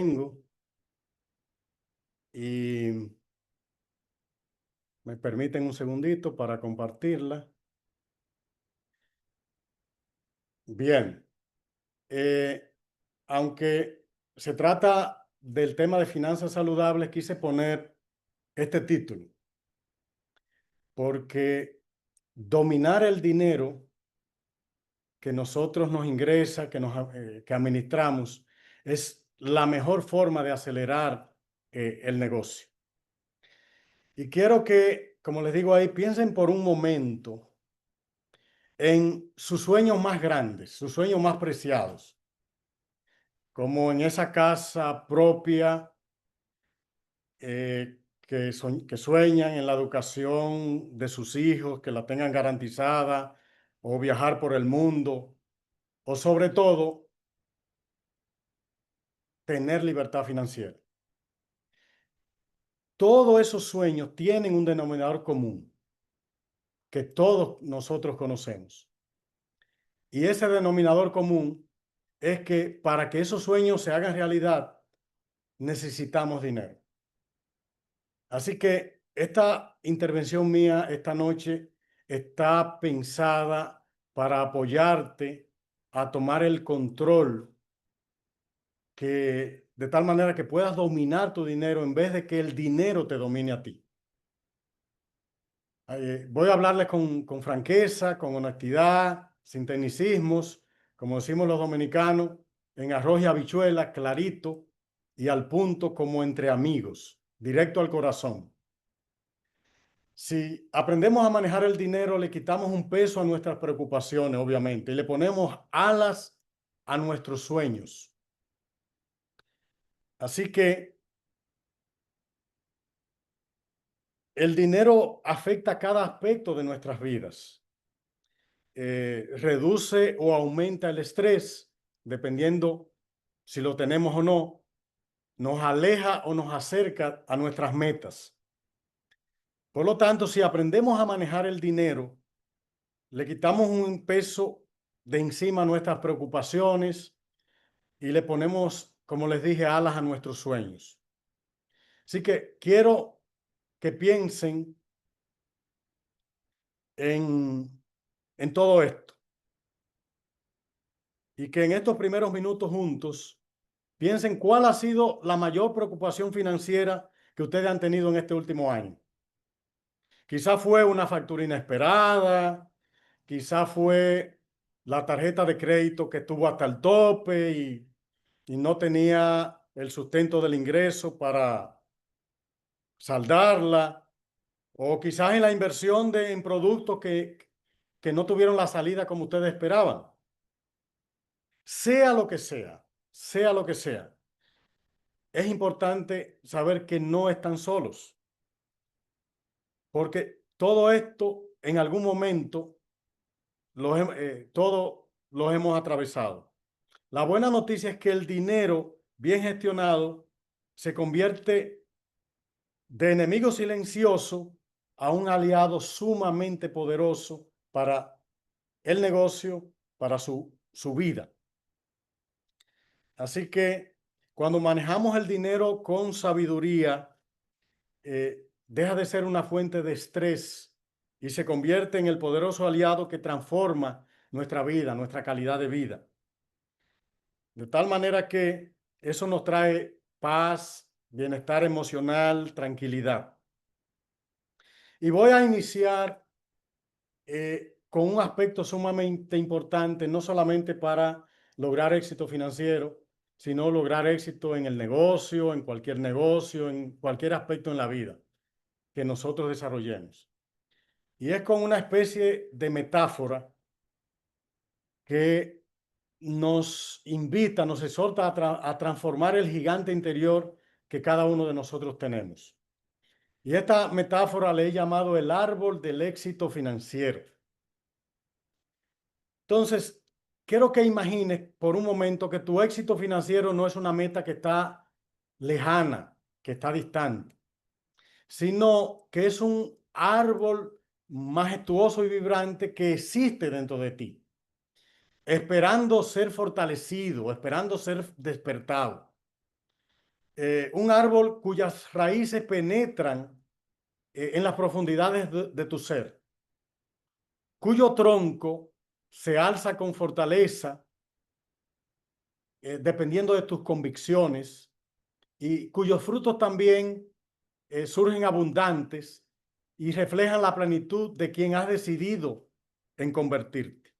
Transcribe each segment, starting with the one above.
tengo y me permiten un segundito para compartirla. Bien, eh, aunque se trata del tema de finanzas saludables, quise poner este título porque dominar el dinero que nosotros nos ingresa, que administramos, es la mejor forma de acelerar el negocio. Y quiero que, como les digo ahí, piensen por un momento en sus sueños más grandes, sus sueños más preciados, como en esa casa propia que sueñan, en la educación de sus hijos, que la tengan garantizada, o viajar por el mundo, o sobre todo, tener libertad financiera. Todos esos sueños tienen un denominador común que todos nosotros conocemos. Y ese denominador común es que para que esos sueños se hagan realidad, necesitamos dinero. Así que esta intervención mía esta noche está pensada para apoyarte a tomar el control, de tal manera que puedas dominar tu dinero en vez de que el dinero te domine a ti. Voy a hablarles con franqueza, con honestidad, sin tecnicismos, como decimos los dominicanos, en arroz y habichuela, clarito y al punto, como entre amigos, directo al corazón. Si aprendemos a manejar el dinero, le quitamos un peso a nuestras preocupaciones, obviamente, y le ponemos alas a nuestros sueños. Así que el dinero afecta cada aspecto de nuestras vidas. Reduce o aumenta el estrés, dependiendo si lo tenemos o no, nos aleja o nos acerca a nuestras metas. Por lo tanto, si aprendemos a manejar el dinero, le quitamos un peso de encima a nuestras preocupaciones y le ponemos, como les dije, alas a nuestros sueños. Así que quiero que piensen en todo esto y que en estos primeros minutos juntos piensen cuál ha sido la mayor preocupación financiera que ustedes han tenido en este último año. Quizá fue una factura inesperada, quizá fue la tarjeta de crédito que estuvo hasta el tope y no tenía el sustento del ingreso para saldarla, o quizás en la inversión en productos que no tuvieron la salida como ustedes esperaban. Sea lo que sea lo que sea, es importante saber que no están solos, porque todo esto en algún momento todos los hemos atravesado. La buena noticia es que el dinero bien gestionado se convierte de enemigo silencioso a un aliado sumamente poderoso para el negocio, para su vida. Así que cuando manejamos el dinero con sabiduría, deja de ser una fuente de estrés y se convierte en el poderoso aliado que transforma nuestra vida, nuestra calidad de vida. De tal manera que eso nos trae paz, bienestar emocional, tranquilidad. Y voy a iniciar con un aspecto sumamente importante, no solamente para lograr éxito financiero, sino lograr éxito en el negocio, en cualquier aspecto en la vida que nosotros desarrollemos. Y es con una especie de metáfora que nos invita, nos exhorta a transformar el gigante interior que cada uno de nosotros tenemos. Y esta metáfora le he llamado el árbol del éxito financiero. Entonces, quiero que imagines por un momento que tu éxito financiero no es una meta que está lejana, que está distante, sino que es un árbol majestuoso y vibrante que existe dentro de ti, esperando ser fortalecido, esperando ser despertado. Un árbol cuyas raíces penetran en las profundidades de tu ser, cuyo tronco se alza con fortaleza, dependiendo de tus convicciones, y cuyos frutos también surgen abundantes y reflejan la plenitud de quien has decidido en convertirte.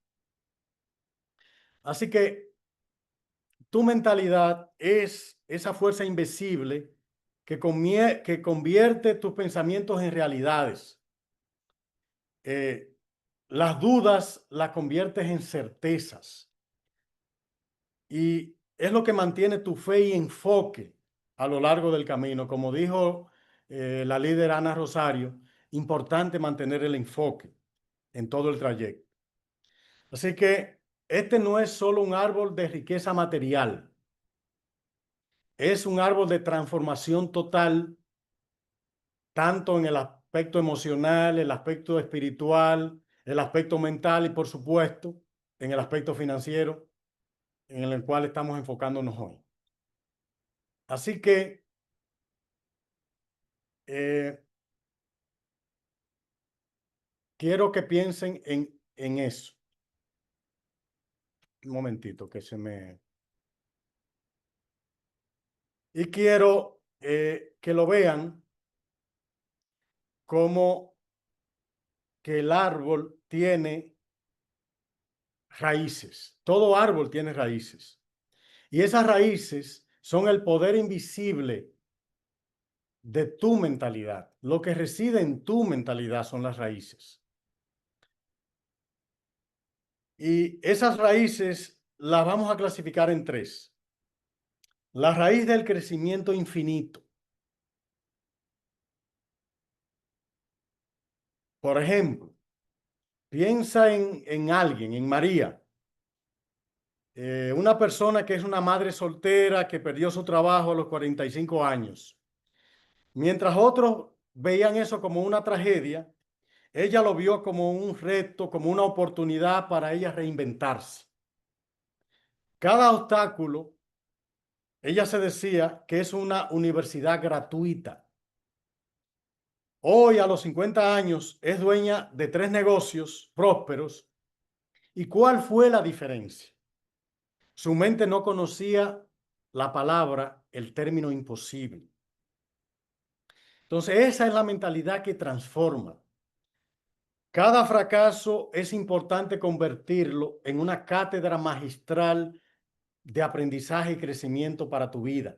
Así que tu mentalidad es esa fuerza invisible que convierte tus pensamientos en realidades. Las dudas las conviertes en certezas. Y es lo que mantiene tu fe y enfoque a lo largo del camino. Como dijo la líder Ana Rosario, importante mantener el enfoque en todo el trayecto. Así que este no es solo un árbol de riqueza material, es un árbol de transformación total, tanto en el aspecto emocional, el aspecto espiritual, el aspecto mental y, por supuesto, en el aspecto financiero, en el cual estamos enfocándonos hoy. Así que quiero que piensen en eso. Un momentito que se me... Y quiero que lo vean como que el árbol tiene raíces. Todo árbol tiene raíces. Y esas raíces son el poder invisible de tu mentalidad. Lo que reside en tu mentalidad son las raíces. Y esas raíces las vamos a clasificar en tres. La raíz del crecimiento infinito. Por ejemplo, piensa en alguien, en María, una persona que es una madre soltera que perdió su trabajo a los 45 años. Mientras otros veían eso como una tragedia, ella lo vio como un reto, como una oportunidad para ella reinventarse. Cada obstáculo, ella se decía que es una universidad gratuita. Hoy, a los 50 años, es dueña de 3 negocios prósperos. ¿Y cuál fue la diferencia? Su mente no conocía la palabra, el término imposible. Entonces, esa es la mentalidad que transforma. Cada fracaso es importante convertirlo en una cátedra magistral de aprendizaje y crecimiento para tu vida.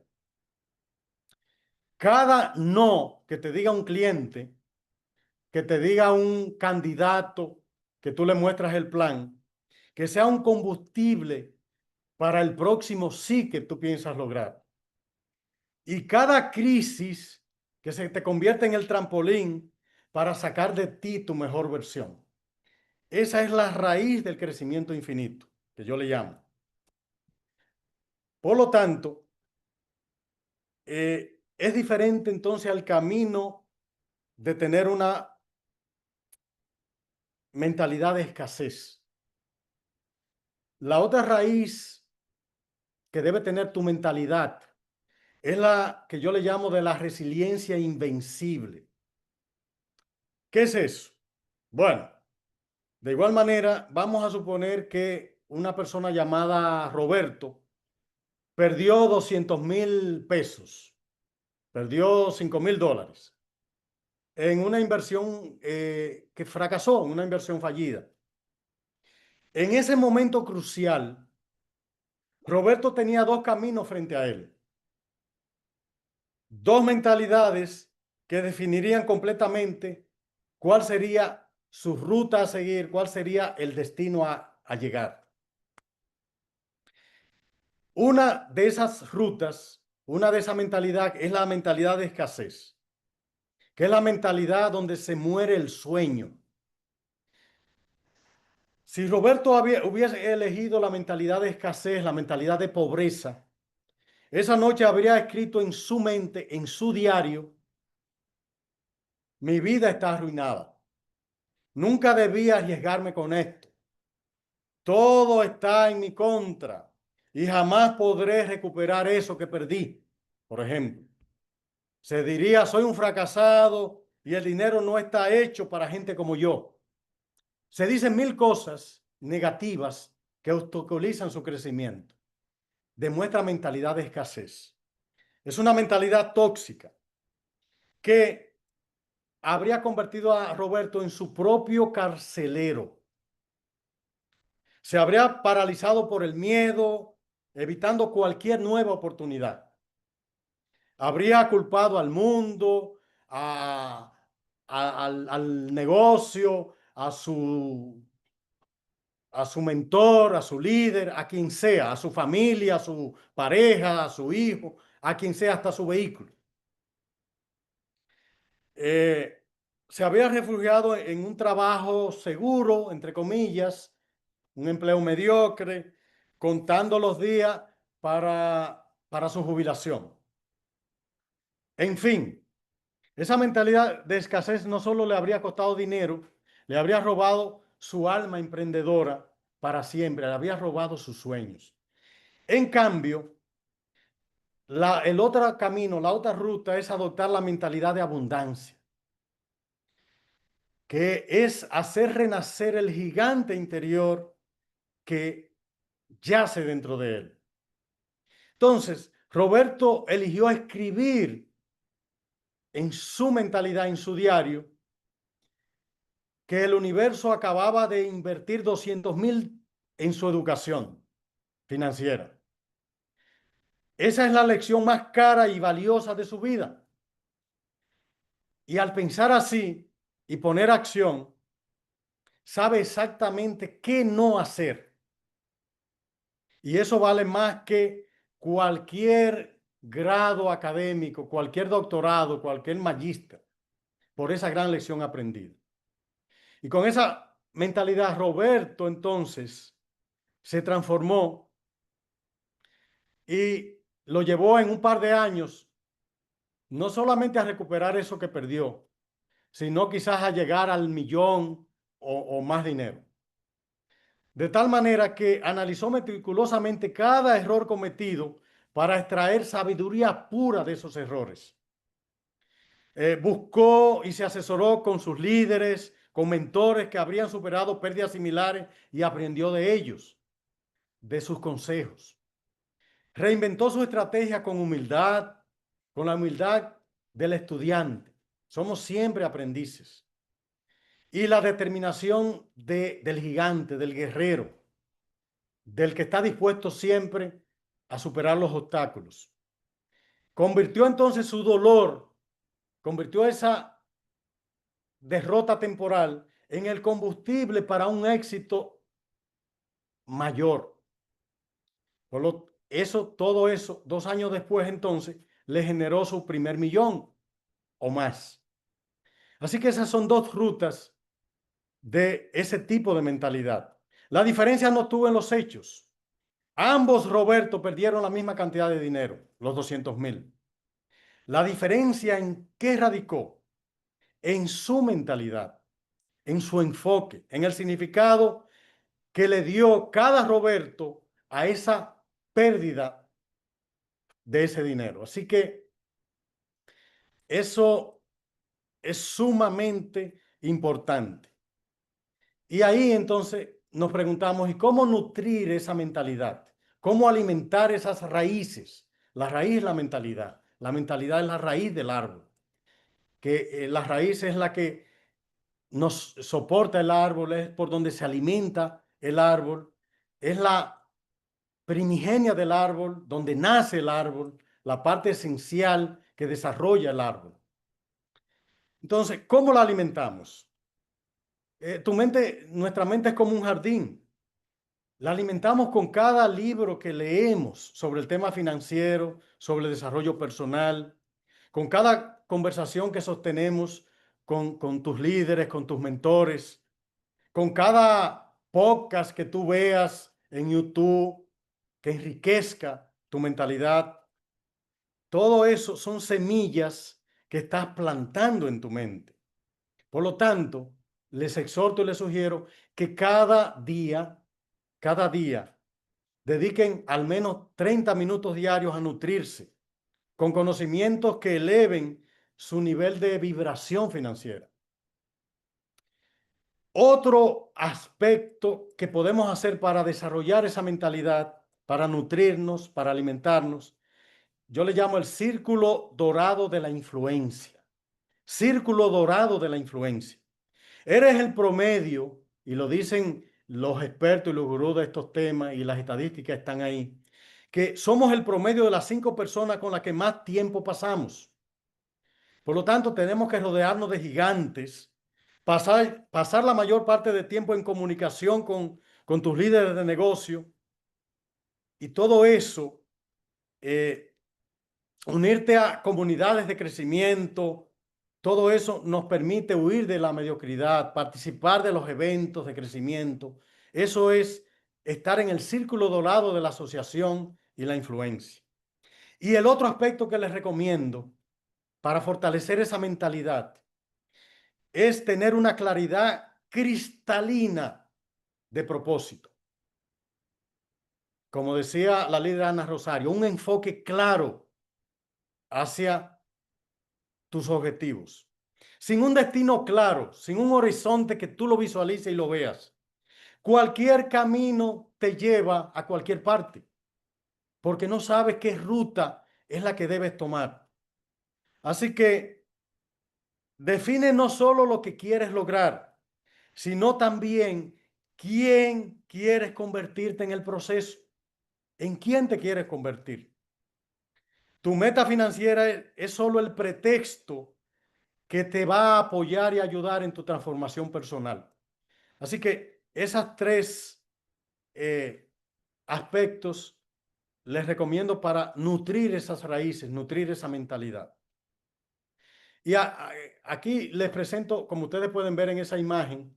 Cada no que te diga un cliente, que te diga un candidato, que tú le muestras el plan, que sea un combustible para el próximo sí que tú piensas lograr. Y cada crisis que se te convierte en el trampolín para sacar de ti tu mejor versión. Esa es la raíz del crecimiento infinito, que yo le llamo. Por lo tanto, es diferente entonces al camino de tener una mentalidad de escasez. La otra raíz que debe tener tu mentalidad es la que yo le llamo de la resiliencia invencible. ¿Qué es eso? Bueno, de igual manera, vamos a suponer que una persona llamada Roberto perdió 200,000 pesos, perdió $5,000 en una inversión que fracasó, en una inversión fallida. En ese momento crucial, Roberto tenía dos caminos frente a él, dos mentalidades que definirían completamente cuál sería su ruta a seguir, cuál sería el destino a llegar. Una de esas rutas, una de esa mentalidad es la mentalidad de escasez, que es la mentalidad donde se muere el sueño. Si Roberto hubiese elegido la mentalidad de escasez, la mentalidad de pobreza, esa noche habría escrito en su mente, en su diario: mi vida está arruinada. Nunca debía arriesgarme con esto. Todo está en mi contra y jamás podré recuperar eso que perdí. por ejemplo. Se diría, soy un fracasado y el dinero no está hecho para gente como yo. Se dicen mil cosas negativas que obstaculizan su crecimiento. Demuestra mentalidad de escasez. Es una mentalidad tóxica que habría convertido a Roberto en su propio carcelero. Se habría paralizado por el miedo, evitando cualquier nueva oportunidad. Habría culpado al mundo, al negocio, a su mentor, a su líder, a quien sea, a su familia, a su pareja, a su hijo, a quien sea, hasta su vehículo. Se había refugiado en un trabajo seguro, entre comillas, un empleo mediocre, contando los días para su jubilación. En fin, esa mentalidad de escasez no solo le habría costado dinero, le habría robado su alma emprendedora para siempre, le habría robado sus sueños. En cambio, el otro camino, la otra ruta es adoptar la mentalidad de abundancia, que es hacer renacer el gigante interior que yace dentro de él. Entonces, Roberto eligió escribir en su mentalidad, en su diario, que el universo acababa de invertir 200,000 en su educación financiera. Esa es la lección más cara y valiosa de su vida. Y al pensar así y poner acción, sabe exactamente qué no hacer. Y eso vale más que cualquier grado académico, cualquier doctorado, cualquier magíster, por esa gran lección aprendida. Y con esa mentalidad, Roberto entonces se transformó y lo llevó en un par de años, no solamente a recuperar eso que perdió, sino quizás a llegar al millón o más dinero. De tal manera que analizó meticulosamente cada error cometido para extraer sabiduría pura de esos errores. Buscó y se asesoró con sus líderes, con mentores que habrían superado pérdidas similares y aprendió de ellos, de sus consejos. Reinventó su estrategia con humildad, con la humildad del estudiante. Somos siempre aprendices. Y la determinación del gigante, del guerrero, del que está dispuesto siempre a superar los obstáculos. Convirtió entonces su dolor, convirtió esa derrota temporal en el combustible para un éxito mayor. Todo eso, 2 años después entonces, le generó su primer millón o más. Así que esas son dos rutas de ese tipo de mentalidad. La diferencia no estuvo en los hechos. Ambos, Roberto, perdieron la misma cantidad de dinero, los 200,000. La diferencia en qué radicó, en su mentalidad, en su enfoque, en el significado que le dio cada Roberto a esa pérdida de ese dinero. Así que eso es sumamente importante. Y ahí entonces nos preguntamos, ¿y cómo nutrir esa mentalidad? ¿Cómo alimentar esas raíces? La raíz es la mentalidad. La mentalidad es la raíz del árbol. Que la raíz es la que nos soporta el árbol, es por donde se alimenta el árbol, es la primigenia del árbol, donde nace el árbol, la parte esencial que desarrolla el árbol. Entonces, ¿cómo la alimentamos? Nuestra mente es como un jardín. La alimentamos con cada libro que leemos sobre el tema financiero, sobre el desarrollo personal, con cada conversación que sostenemos con tus líderes, con tus mentores, con cada podcast que tú veas en YouTube que enriquezca tu mentalidad. Todo eso son semillas que estás plantando en tu mente. Por lo tanto, les exhorto y les sugiero que cada día, dediquen al menos 30 minutos diarios a nutrirse con conocimientos que eleven su nivel de vibración financiera. Otro aspecto que podemos hacer para desarrollar esa mentalidad, para nutrirnos, para alimentarnos, yo le llamo el círculo dorado de la influencia. Círculo dorado de la influencia. Eres el promedio, y lo dicen los expertos y los gurús de estos temas, y las estadísticas están ahí, que somos el promedio de las 5 personas con las que más tiempo pasamos. Por lo tanto, tenemos que rodearnos de gigantes, pasar la mayor parte del tiempo en comunicación con tus líderes de negocio, y todo eso, unirte a comunidades de crecimiento, todo eso nos permite huir de la mediocridad, participar de los eventos de crecimiento. Eso es estar en el círculo dorado de la asociación y la influencia. Y el otro aspecto que les recomiendo para fortalecer esa mentalidad es tener una claridad cristalina de propósito. Como decía la líder Ana Rosario, un enfoque claro hacia tus objetivos. Sin un destino claro, sin un horizonte que tú lo visualices y lo veas, cualquier camino te lleva a cualquier parte, porque no sabes qué ruta es la que debes tomar. Así que define no solo lo que quieres lograr, sino también quién quieres convertirte en el proceso, en quién te quieres convertir. Tu meta financiera es solo el pretexto que te va a apoyar y ayudar en tu transformación personal. Así que esas tres aspectos les recomiendo para nutrir esas raíces, nutrir esa mentalidad. Y aquí les presento, como ustedes pueden ver en esa imagen,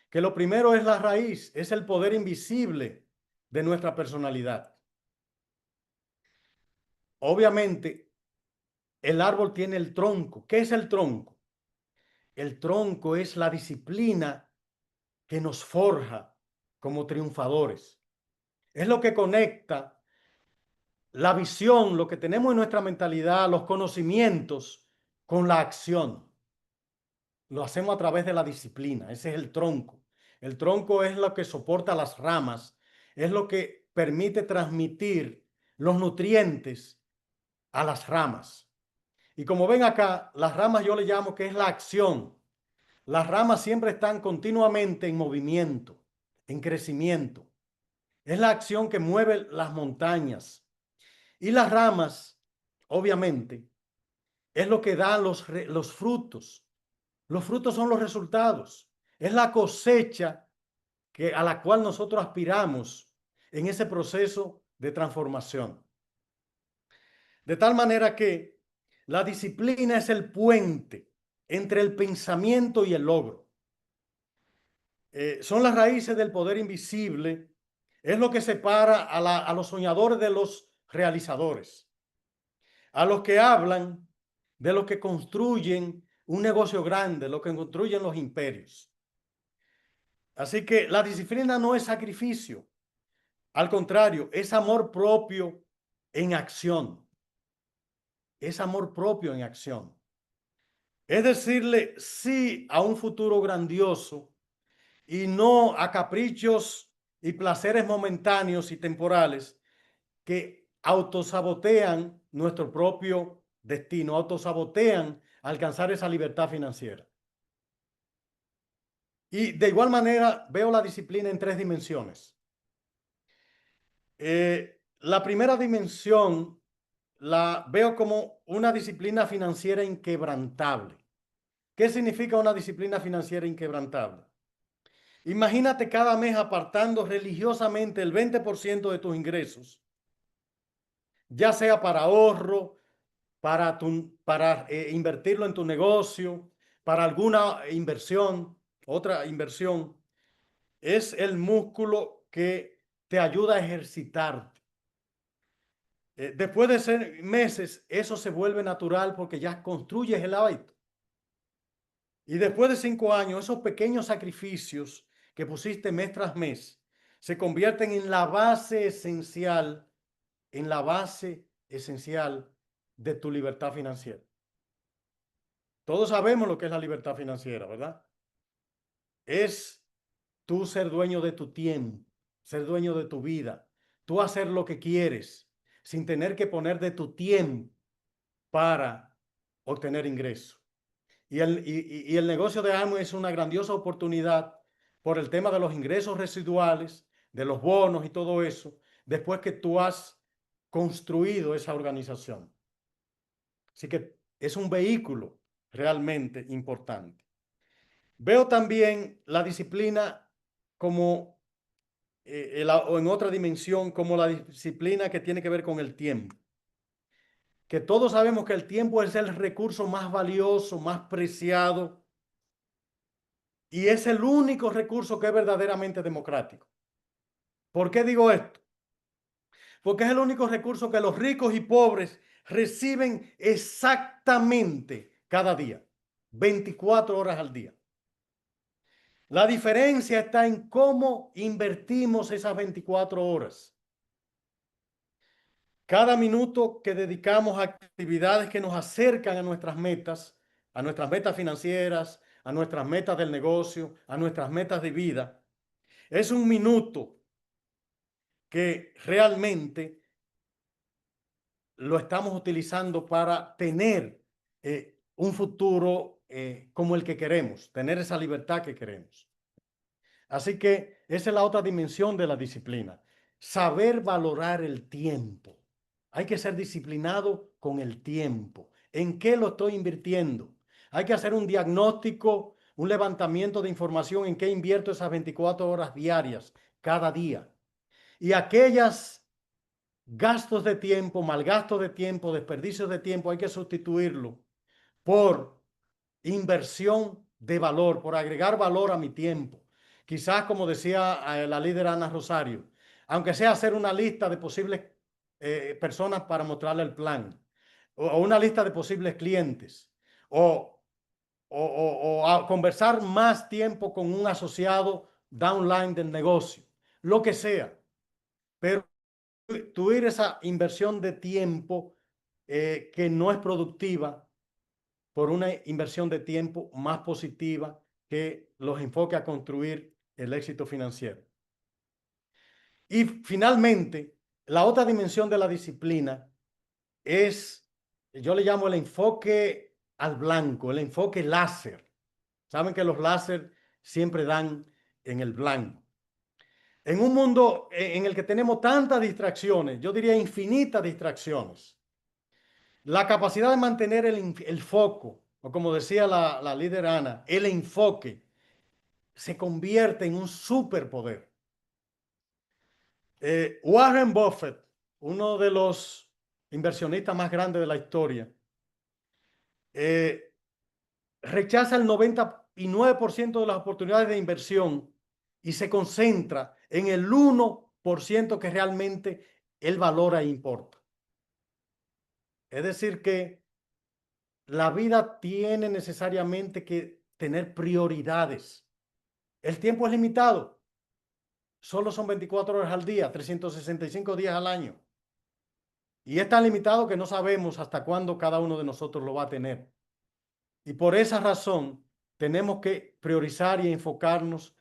que lo primero es la raíz, es el poder invisible de nuestra personalidad. Obviamente, el árbol tiene el tronco. ¿Qué es el tronco? El tronco es la disciplina que nos forja como triunfadores. Es lo que conecta la visión, lo que tenemos en nuestra mentalidad, los conocimientos con la acción. Lo hacemos a través de la disciplina. Ese es el tronco. El tronco es lo que soporta las ramas, es lo que permite transmitir los nutrientes a las ramas. Y como ven acá, las ramas yo le llamo que es la acción. Las ramas siempre están continuamente en movimiento, en crecimiento. Es la acción que mueve las montañas. Y las ramas, obviamente, es lo que da los frutos. Los frutos son los resultados. Es la cosecha a la cual nosotros aspiramos en ese proceso de transformación. De tal manera que la disciplina es el puente entre el pensamiento y el logro. Son las raíces del poder invisible. Es lo que separa a los soñadores de los realizadores. A los que hablan de los que construyen un negocio grande, los que construyen los imperios. Así que la disciplina no es sacrificio. Al contrario, es amor propio en acción. Es amor propio en acción. Es decirle sí a un futuro grandioso y no a caprichos y placeres momentáneos y temporales que autosabotean nuestro propio destino, autosabotean alcanzar esa libertad financiera. Y de igual manera veo la disciplina en tres dimensiones. La primera dimensión la veo como una disciplina financiera inquebrantable. ¿Qué significa una disciplina financiera inquebrantable? Imagínate cada mes apartando religiosamente el 20% de tus ingresos, ya sea para ahorro, para invertirlo en tu negocio, para alguna inversión, otra inversión. Es el músculo que te ayuda a ejercitarte. Después de ser meses, eso se vuelve natural porque ya construyes el hábito. Y después de 5 años, esos pequeños sacrificios que pusiste mes tras mes se convierten en la base esencial de tu libertad financiera. Todos sabemos lo que es la libertad financiera, ¿verdad? Es tú ser dueño de tu tiempo, ser dueño de tu vida, tú hacer lo que quieres sin tener que poner de tu tiempo para obtener ingresos. Y el negocio de Amway es una grandiosa oportunidad por el tema de los ingresos residuales, de los bonos y todo eso, después que tú has construido esa organización. Así que es un vehículo realmente importante. Veo también la disciplina como, o en otra dimensión, como la disciplina que tiene que ver con el tiempo. Que todos sabemos que el tiempo es el recurso más valioso, más preciado, y es el único recurso que es verdaderamente democrático. ¿Por qué digo esto? Porque es el único recurso que los ricos y pobres reciben exactamente cada día, 24 horas al día. La diferencia está en cómo invertimos esas 24 horas. Cada minuto que dedicamos a actividades que nos acercan a nuestras metas financieras, a nuestras metas del negocio, a nuestras metas de vida, es un minuto que realmente lo estamos utilizando para tener un futuro como el que queremos, tener esa libertad que queremos. Así que esa es la otra dimensión de la disciplina, saber valorar el tiempo. Hay que ser disciplinado con el tiempo. ¿En qué lo estoy invirtiendo? Hay que hacer un diagnóstico, un levantamiento de información en qué invierto esas 24 horas diarias, cada día. Y aquellas gastos de tiempo, malgastos de tiempo, desperdicios de tiempo, hay que sustituirlo por inversión de valor, por agregar valor a mi tiempo. Quizás, como decía la líder Ana Rosario, aunque sea hacer una lista de posibles personas para mostrarle el plan, o una lista de posibles clientes, o conversar más tiempo con un asociado downline del negocio, lo que sea. Pero tú ir esa inversión de tiempo que no es productiva por una inversión de tiempo más positiva que los enfoque a construir el éxito financiero. Y finalmente, la otra dimensión de la disciplina es, yo le llamo el enfoque al blanco, el enfoque láser. Saben que los láser siempre dan en el blanco. En un mundo en el que tenemos tantas distracciones, yo diría infinitas distracciones, la capacidad de mantener el foco, o como decía la líder Ana, el enfoque, se convierte en un superpoder. Warren Buffett, uno de los inversionistas más grandes de la historia, rechaza el 99% de las oportunidades de inversión y se concentra en el 1% que realmente él valora e importa. Es decir, que la vida tiene necesariamente que tener prioridades. El tiempo es limitado. Solo son 24 horas al día, 365 días al año. Y es tan limitado que no sabemos hasta cuándo cada uno de nosotros lo va a tener. Y por esa razón tenemos que priorizar y enfocarnos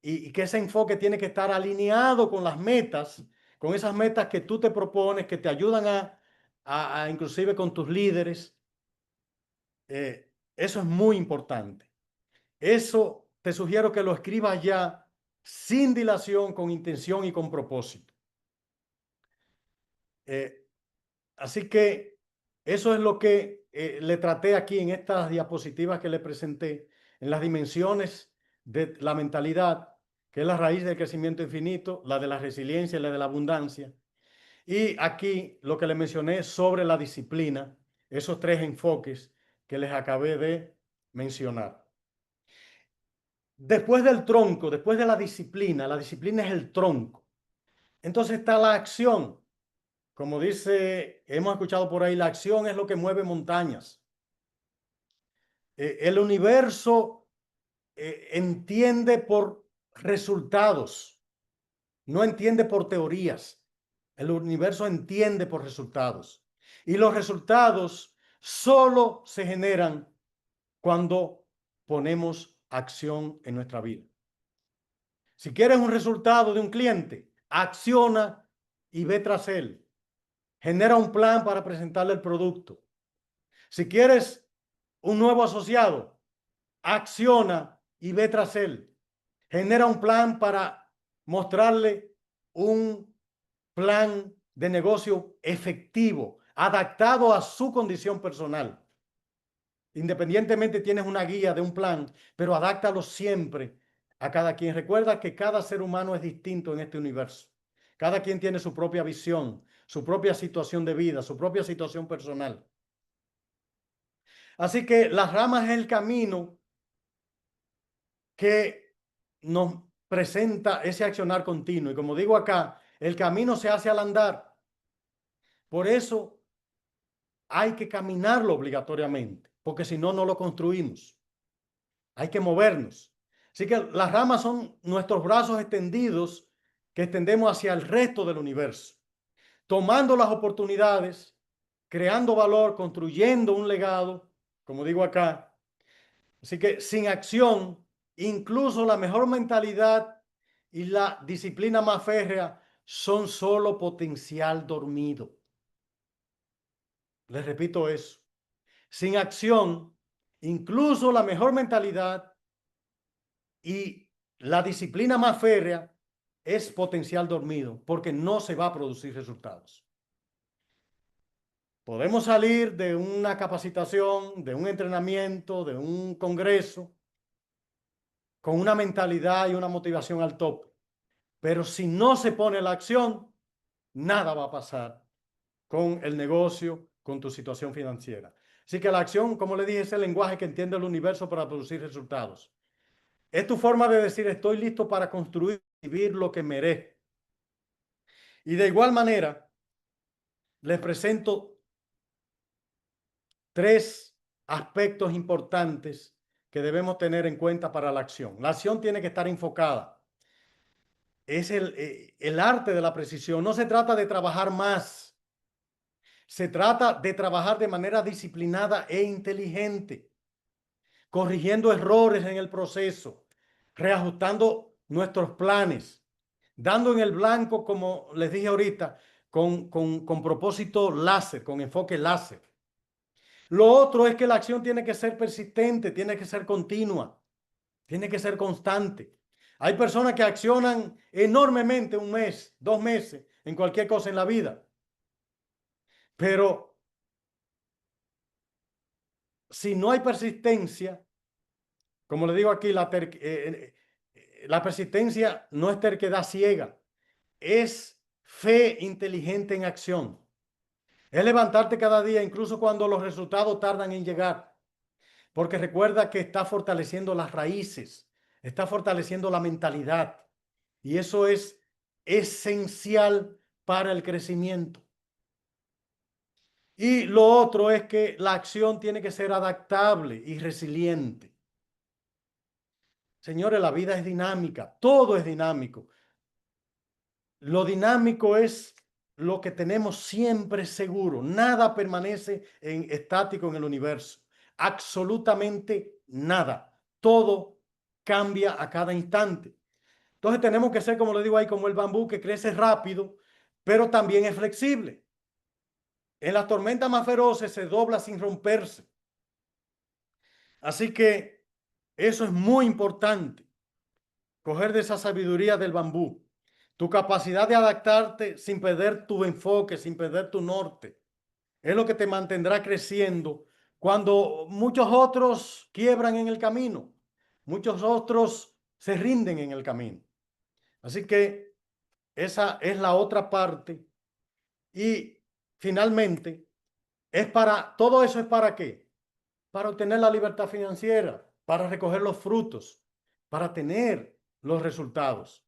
y que ese enfoque tiene que estar alineado con las metas, con esas metas que tú te propones, que te ayudan a inclusive con tus líderes. Eso es muy importante. Eso te sugiero que lo escribas ya sin dilación, con intención y con propósito. Así que eso es lo que le traté aquí en estas diapositivas que le presenté, en las dimensiones de la mentalidad, que es la raíz del crecimiento infinito, la de la resiliencia y la de la abundancia. Y aquí lo que le mencioné sobre la disciplina, esos tres enfoques que les acabé de mencionar. Después del tronco, después de la disciplina es el tronco. Entonces está la acción. Como dice, hemos escuchado por ahí, la acción es lo que mueve montañas. El universo entiende por resultados, no entiende por teorías. El universo entiende por resultados. Y los resultados solo se generan cuando ponemos acción en nuestra vida. Si quieres un resultado de un cliente, acciona y ve tras él. Genera un plan para presentarle el producto. Si quieres un nuevo asociado, acciona y ve tras él. Genera un plan para mostrarle un plan de negocio efectivo, adaptado a su condición personal. Independientemente tienes una guía de un plan, pero adáptalo siempre a cada quien. Recuerda que cada ser humano es distinto en este universo. Cada quien tiene su propia visión, su propia situación de vida, su propia situación personal. Así que las ramas es el camino que nos presenta ese accionar continuo. Y como digo acá, el camino se hace al andar. Por eso hay que caminarlo obligatoriamente, porque si no, no lo construimos. Hay que movernos. Así que las ramas son nuestros brazos extendidos que extendemos hacia el resto del universo, tomando las oportunidades, creando valor, construyendo un legado, como digo acá. Así que sin acción, incluso la mejor mentalidad y la disciplina más férrea son solo potencial dormido. Les repito eso. Sin acción, incluso la mejor mentalidad y la disciplina más férrea es potencial dormido, porque no se va a producir resultados. Podemos salir de una capacitación, de un entrenamiento, de un congreso, con una mentalidad y una motivación al tope. Pero si no se pone la acción, nada va a pasar con el negocio, con tu situación financiera. Así que la acción, como le dije, es el lenguaje que entiende el universo para producir resultados. Es tu forma de decir, estoy listo para construir y vivir lo que merezco. Y de igual manera, les presento tres aspectos importantes que debemos tener en cuenta para la acción. La acción tiene que estar enfocada. Es el arte de la precisión. No se trata de trabajar más. Se trata de trabajar de manera disciplinada e inteligente, corrigiendo errores en el proceso, reajustando nuestros planes, dando en el blanco, como les dije ahorita, con propósito láser, con enfoque láser. Lo otro es que la acción tiene que ser persistente, tiene que ser continua, tiene que ser constante. Hay personas que accionan enormemente un mes, 2 meses, en cualquier cosa en la vida. Pero si no hay persistencia, como le digo aquí, la persistencia no es terquedad ciega, es fe inteligente en acción. Es levantarte cada día, incluso cuando los resultados tardan en llegar, porque recuerda que está fortaleciendo las raíces, está fortaleciendo la mentalidad, y eso es esencial para el crecimiento. Y lo otro es que la acción tiene que ser adaptable y resiliente. Señores, la vida es dinámica, todo es dinámico. Lo dinámico es lo que tenemos siempre seguro. Nada permanece estático en el universo. Absolutamente nada. Todo cambia a cada instante. Entonces tenemos que ser, como le digo ahí, como el bambú que crece rápido, pero también es flexible. En las tormentas más feroces se dobla sin romperse. Así que eso es muy importante. Coger de esa sabiduría del bambú. Tu capacidad de adaptarte sin perder tu enfoque, sin perder tu norte, es lo que te mantendrá creciendo cuando muchos otros quiebran en el camino, muchos otros se rinden en el camino. Así que esa es la otra parte. Y finalmente, todo eso es para qué? Para obtener la libertad financiera, para recoger los frutos, para tener los resultados,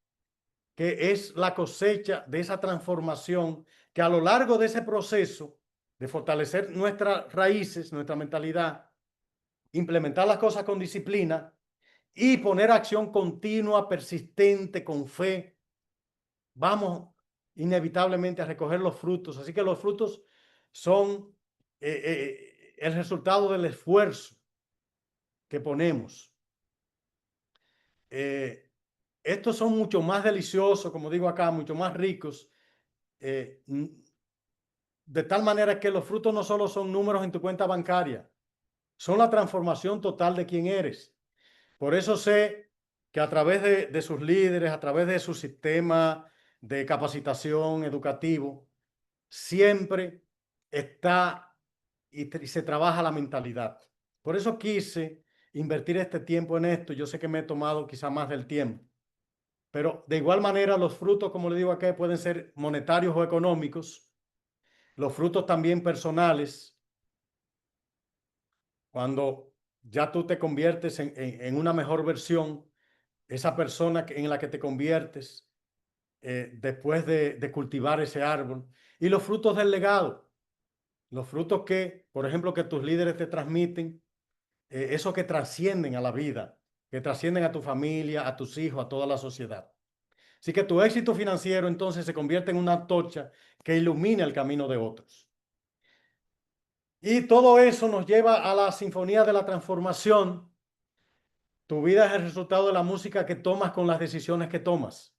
que es la cosecha de esa transformación que a lo largo de ese proceso de fortalecer nuestras raíces, nuestra mentalidad, implementar las cosas con disciplina y poner acción continua, persistente, con fe, vamos inevitablemente a recoger los frutos. Así que los frutos son el resultado del esfuerzo que ponemos. Estos son mucho más deliciosos, como digo acá, mucho más ricos, de tal manera que los frutos no solo son números en tu cuenta bancaria, son la transformación total de quién eres. Por eso sé que a través de sus líderes, a través de su sistema de capacitación educativo, siempre está y se trabaja la mentalidad. Por eso quise invertir este tiempo en esto. Yo sé que me he tomado quizá más del tiempo, pero de igual manera los frutos, como le digo aquí, pueden ser monetarios o económicos. Los frutos también personales, cuando ya tú te conviertes en una mejor versión, esa persona en la que te conviertes después de cultivar ese árbol. Y los frutos del legado, los frutos que, por ejemplo, que tus líderes te transmiten, esos que trascienden a la vida, que trascienden a tu familia, a tus hijos, a toda la sociedad. Así que tu éxito financiero entonces se convierte en una antorcha que ilumina el camino de otros. Y todo eso nos lleva a la sinfonía de la transformación. Tu vida es el resultado de la música que tomas con las decisiones que tomas.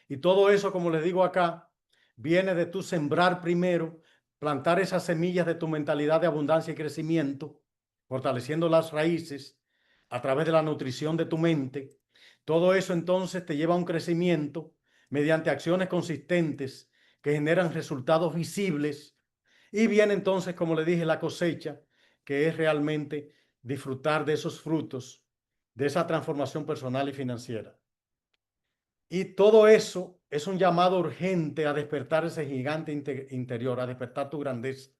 Y todo eso, como les digo acá, viene de tu sembrar primero, plantar esas semillas de tu mentalidad de abundancia y crecimiento, fortaleciendo las raíces a través de la nutrición de tu mente. Todo eso entonces te lleva a un crecimiento mediante acciones consistentes que generan resultados visibles. Y viene entonces, como le dije, la cosecha, que es realmente disfrutar de esos frutos, de esa transformación personal y financiera. Y todo eso es un llamado urgente a despertar ese gigante interior, a despertar tu grandeza.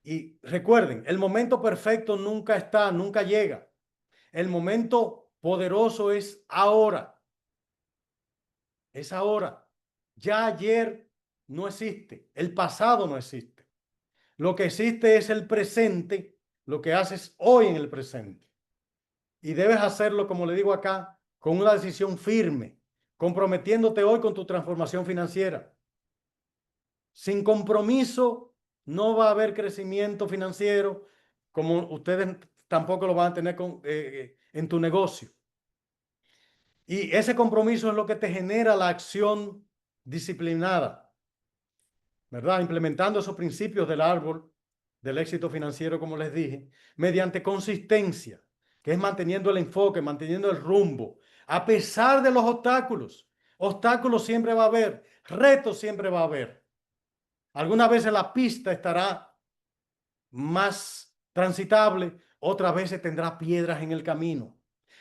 Y recuerden, el momento perfecto nunca está, nunca llega. El momento poderoso es ahora. Es ahora. Ya ayer no existe. El pasado no existe. Lo que existe es el presente, lo que haces hoy en el presente. Y debes hacerlo, como le digo acá, con una decisión firme, comprometiéndote hoy con tu transformación financiera. Sin compromiso no va a haber crecimiento financiero, como ustedes tampoco lo van a tener en tu negocio. Y ese compromiso es lo que te genera la acción disciplinada, ¿verdad? Implementando esos principios del árbol del éxito financiero, como les dije, mediante consistencia, que es manteniendo el enfoque, manteniendo el rumbo, a pesar de los obstáculos. Obstáculos siempre va a haber, retos siempre va a haber. Algunas veces la pista estará más transitable, otras veces tendrá piedras en el camino.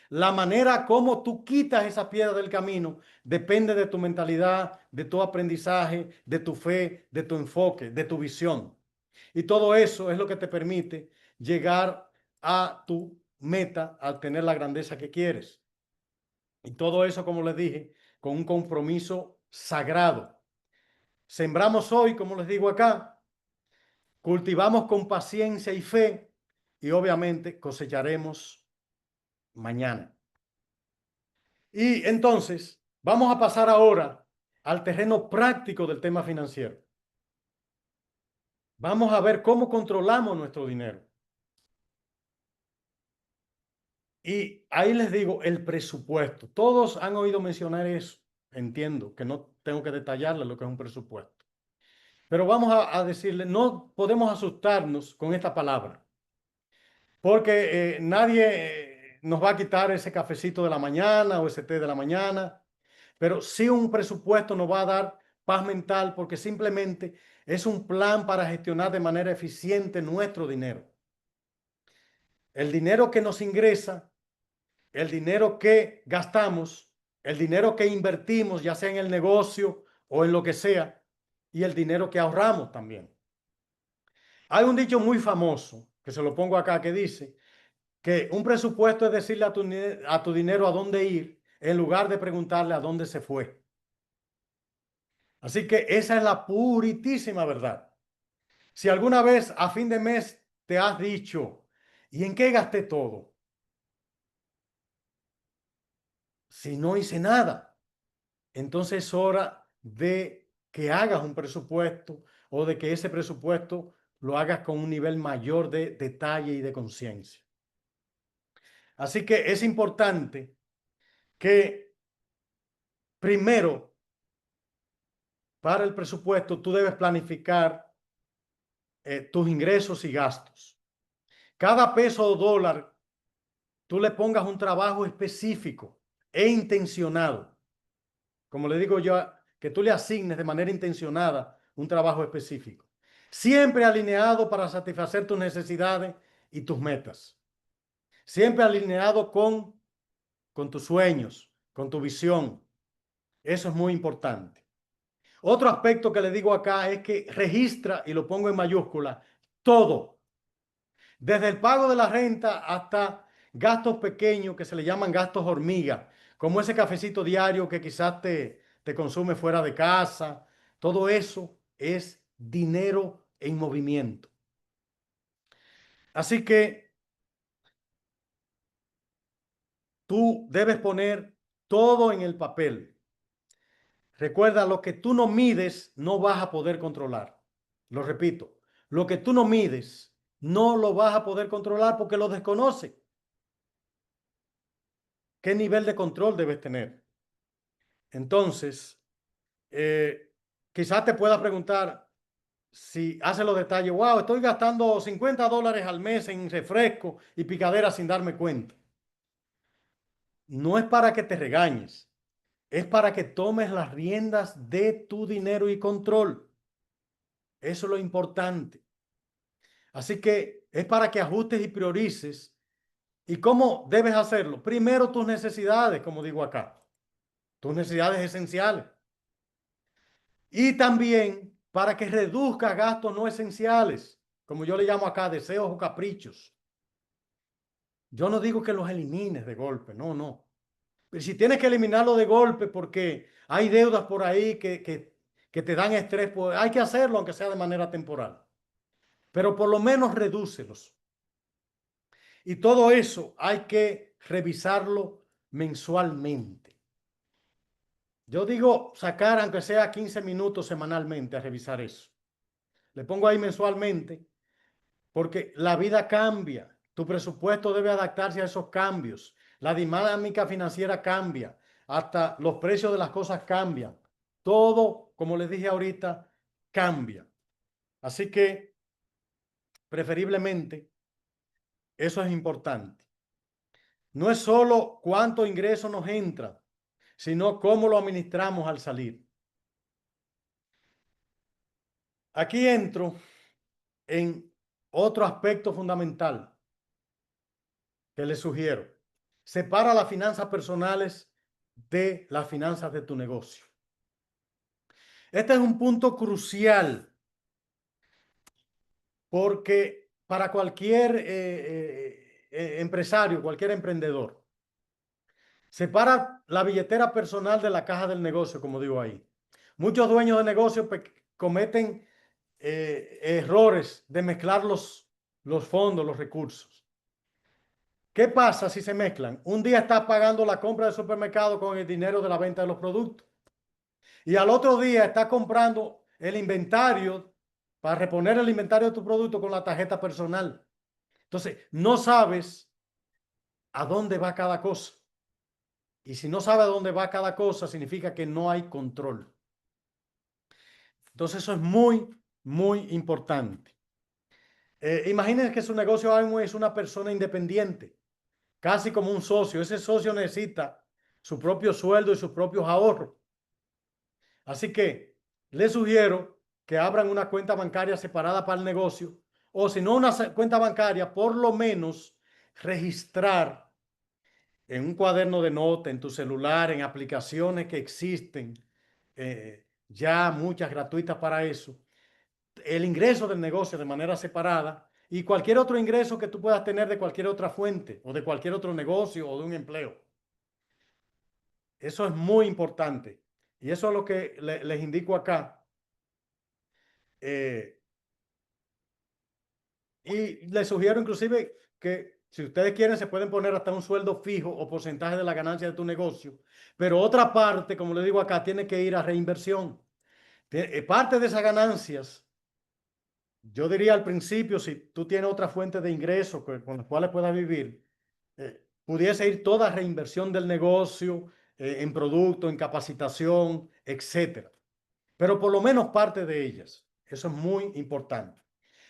La manera como tú quitas esas piedras del camino depende de tu mentalidad, de tu aprendizaje, de tu fe, de tu enfoque, de tu visión. Y todo eso es lo que te permite llegar a tu meta, a tener la grandeza que quieres. Y todo eso, como les dije, con un compromiso sagrado. Sembramos hoy, como les digo acá, cultivamos con paciencia y fe y obviamente cosecharemos mañana. Y entonces vamos a pasar ahora al terreno práctico del tema financiero. Vamos a ver cómo controlamos nuestro dinero. Y ahí les digo, el presupuesto. Todos han oído mencionar eso. Entiendo que no tengo que detallarles lo que es un presupuesto. Pero vamos a decirle, no podemos asustarnos con esta palabra. Porque nadie nos va a quitar ese cafecito de la mañana o ese té de la mañana, pero sí un presupuesto nos va a dar paz mental porque simplemente es un plan para gestionar de manera eficiente nuestro dinero. El dinero que nos ingresa, el dinero que gastamos, el dinero que invertimos, ya sea en el negocio o en lo que sea, y el dinero que ahorramos también. Hay un dicho muy famoso, que se lo pongo acá, que dice que un presupuesto es decirle a tu dinero a dónde ir en lugar de preguntarle a dónde se fue. Así que esa es la puritísima verdad. Si alguna vez a fin de mes te has dicho, ¿y en qué gasté todo? Si no hice nada, entonces es hora de que hagas un presupuesto o de que ese presupuesto lo hagas con un nivel mayor de detalle y de conciencia. Así que es importante que primero, para el presupuesto, tú debes planificar tus ingresos y gastos. Cada peso o dólar, tú le pongas un trabajo específico e intencionado. Como le digo yo, que tú le asignes de manera intencionada un trabajo específico. Siempre alineado para satisfacer tus necesidades y tus metas. Siempre alineado con tus sueños, con tu visión. Eso es muy importante. Otro aspecto que le digo acá es que registra, y lo pongo en mayúscula, todo. Desde el pago de la renta hasta gastos pequeños que se le llaman gastos hormiga, como ese cafecito diario que quizás te consume fuera de casa. Todo eso es dinero en movimiento. Así que tú debes poner todo en el papel. Recuerda, lo que tú no mides no vas a poder controlar. Lo repito, lo que tú no mides no lo vas a poder controlar porque lo desconoces. ¿Qué nivel de control debes tener? Entonces, quizás te puedas preguntar si hace los detalles, wow, estoy gastando $50 al mes en refresco y picadera sin darme cuenta. No es para que te regañes, es para que tomes las riendas de tu dinero y control. Eso es lo importante. Así que es para que ajustes y priorices. ¿Y cómo debes hacerlo? Primero tus necesidades, como digo acá, tus necesidades esenciales. Y también para que reduzca gastos no esenciales, como yo le llamo acá, deseos o caprichos. Yo no digo que los elimines de golpe, no, no. Pero si tienes que eliminarlo de golpe porque hay deudas por ahí que te dan estrés, pues hay que hacerlo, aunque sea de manera temporal. Pero por lo menos redúcelos. Y todo eso hay que revisarlo mensualmente. Yo digo sacar, aunque sea 15 minutos semanalmente, a revisar eso. Le pongo ahí mensualmente porque la vida cambia. Tu presupuesto debe adaptarse a esos cambios. La dinámica financiera cambia. Hasta los precios de las cosas cambian. Todo, como les dije ahorita, cambia. Así que, preferiblemente, eso es importante. No es solo cuánto ingreso nos entra, sino cómo lo administramos al salir. Aquí entro en otro aspecto fundamental que les sugiero. Separa las finanzas personales de las finanzas de tu negocio. Este es un punto crucial porque para cualquier empresario, cualquier emprendedor, separa la billetera personal de la caja del negocio, como digo ahí. Muchos dueños de negocios cometen errores de mezclar los fondos, los recursos. ¿Qué pasa si se mezclan? Un día estás pagando la compra del supermercado con el dinero de la venta de los productos. Y al otro día estás comprando el inventario para reponer el inventario de tu producto con la tarjeta personal. Entonces, no sabes a dónde va cada cosa. Y si no sabes a dónde va cada cosa, significa que no hay control. Entonces, eso es muy, muy importante. Imaginen que su negocio aún es una persona independiente, casi como un socio. Ese socio necesita su propio sueldo y sus propios ahorros. Así que les sugiero que abran una cuenta bancaria separada para el negocio, o si no una cuenta bancaria, por lo menos registrar en un cuaderno de nota, en tu celular, en aplicaciones que existen, ya muchas gratuitas para eso, el ingreso del negocio de manera separada y cualquier otro ingreso que tú puedas tener de cualquier otra fuente o de cualquier otro negocio o de un empleo. Eso es muy importante. Y eso es lo que les indico acá. Eh, y les sugiero inclusive que si ustedes quieren se pueden poner hasta un sueldo fijo o porcentaje de la ganancia de tu negocio. Pero otra parte, como les digo acá, tiene que ir a reinversión. Parte de esas ganancias yo diría al principio, si tú tienes otra fuente de ingresos con las cuales puedas vivir, pudiese ir toda reinversión del negocio en producto, en capacitación, etcétera. Pero por lo menos parte de ellas. Eso es muy importante.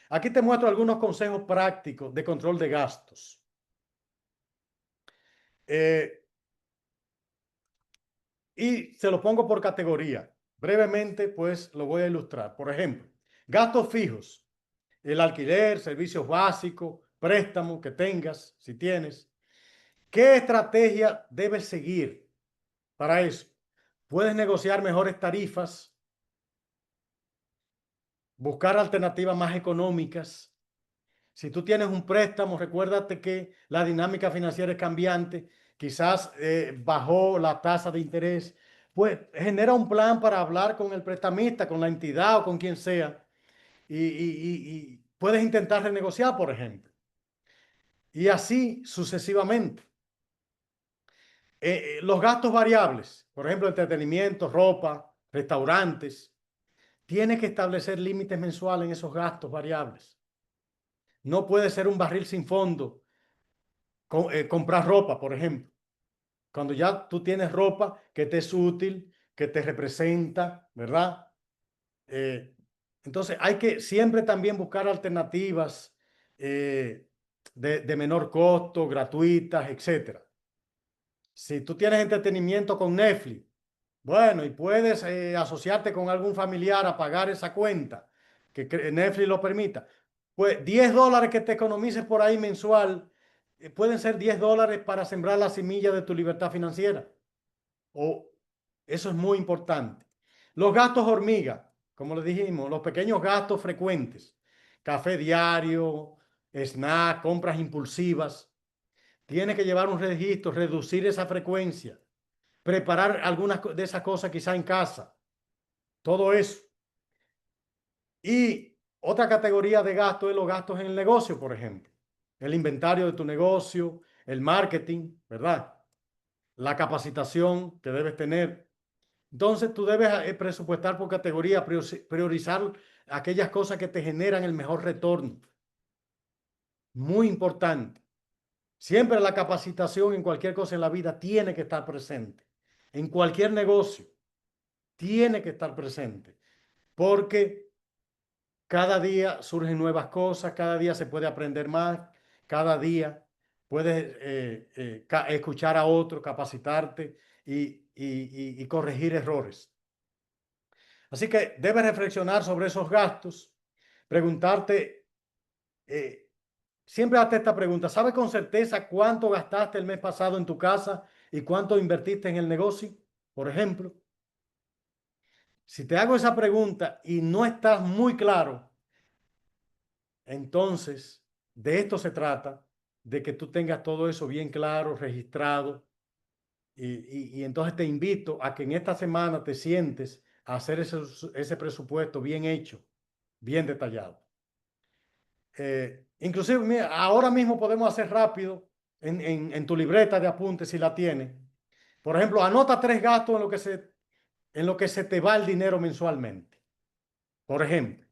Aquí te muestro algunos consejos prácticos de control de gastos. Y se los pongo por categoría. Brevemente, pues lo voy a ilustrar. Por ejemplo, gastos fijos, el alquiler, servicios básicos, préstamos que tengas, si tienes. ¿Qué estrategia debes seguir para eso? Puedes negociar mejores tarifas, buscar alternativas más económicas. Si tú tienes un préstamo, recuérdate que la dinámica financiera es cambiante, quizás bajó la tasa de interés, pues genera un plan para hablar con el prestamista, con la entidad o con quien sea, y puedes intentar renegociar, por ejemplo, y así sucesivamente. Los gastos variables, por ejemplo, entretenimiento, ropa, restaurantes, tienes que establecer límites mensuales en esos gastos variables. No puede ser un barril sin fondo comprar ropa, por ejemplo. Cuando ya tú tienes ropa que te es útil, que te representa, ¿verdad? Eh, entonces hay que siempre también buscar alternativas de menor costo, gratuitas, etcétera. Si tú tienes entretenimiento con Netflix, bueno, y puedes asociarte con algún familiar a pagar esa cuenta, que Netflix lo permita, pues $10 que te economices por ahí mensual, pueden ser $10 para sembrar la semilla de tu libertad financiera. O eso es muy importante. Los gastos hormiga, como le dijimos, los pequeños gastos frecuentes, café diario, snack, compras impulsivas. Tienes que llevar un registro, reducir esa frecuencia, preparar algunas de esas cosas quizá en casa, todo eso. Y otra categoría de gastos es los gastos en el negocio, por ejemplo. El inventario de tu negocio, el marketing, ¿verdad? La capacitación que debes tener. Entonces tú debes presupuestar por categoría, priorizar aquellas cosas que te generan el mejor retorno. Muy importante. Siempre la capacitación en cualquier cosa en la vida tiene que estar presente. En cualquier negocio tiene que estar presente. Porque cada día surgen nuevas cosas, cada día se puede aprender más, cada día puedes escuchar a otros, capacitarte y corregir errores. Así que debes reflexionar sobre esos gastos, preguntarte, siempre hazte esta pregunta: ¿sabes con certeza cuánto gastaste el mes pasado en tu casa y cuánto invertiste en el negocio? Por ejemplo, si te hago esa pregunta y no estás muy claro, entonces de esto se trata, de que tú tengas todo eso bien claro, registrado, y entonces te invito a que en esta semana te sientes a hacer ese presupuesto bien hecho, bien detallado. Inclusive, mira, ahora mismo podemos hacer rápido en tu libreta de apuntes si la tienes. Por ejemplo, anota 3 gastos en lo que se te va el dinero mensualmente. Por ejemplo,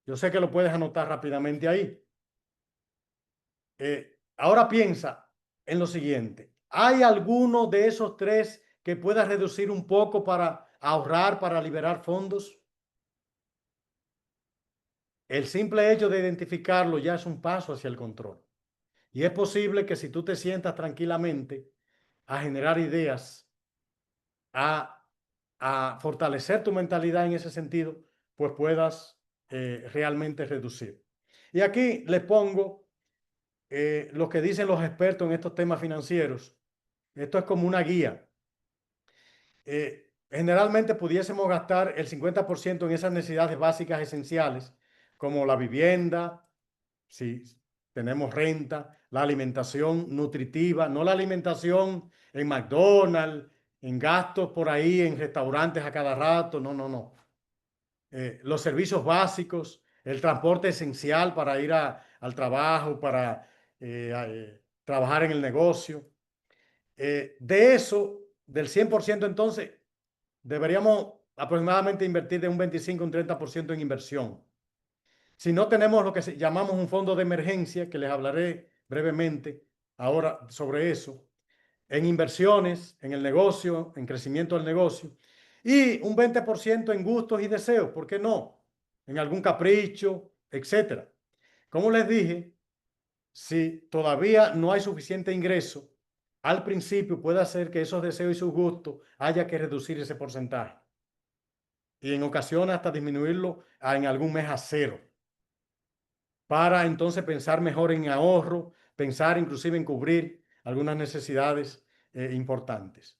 yo sé que lo puedes anotar rápidamente ahí. Ahora piensa en lo siguiente: ¿hay alguno de esos 3 que pueda reducir un poco para ahorrar, para liberar fondos? El simple hecho de identificarlo ya es un paso hacia el control. Y es posible que si tú te sientas tranquilamente a generar ideas, a, a fortalecer tu mentalidad en ese sentido, pues puedas realmente reducir. Y aquí les pongo lo que dicen los expertos en estos temas financieros. Esto es como una guía. Generalmente pudiésemos gastar el 50% en esas necesidades básicas esenciales, como la vivienda, si tenemos renta, la alimentación nutritiva, no la alimentación en McDonald's, en gastos por ahí, en restaurantes a cada rato, no, no, no. Los servicios básicos, el transporte esencial para ir al trabajo, para trabajar en el negocio. De eso, del 100%, entonces, deberíamos aproximadamente invertir de un 25 a un 30% en inversión. Si no tenemos lo que llamamos un fondo de emergencia, que les hablaré brevemente ahora sobre eso, en inversiones, en el negocio, en crecimiento del negocio, y un 20% en gustos y deseos, ¿por qué no? En algún capricho, etcétera. Como les dije, si todavía no hay suficiente ingreso, al principio puede hacer que esos deseos y sus gustos haya que reducir ese porcentaje y en ocasiones hasta disminuirlo en algún mes a cero, para entonces pensar mejor en ahorro, pensar inclusive en cubrir algunas necesidades importantes.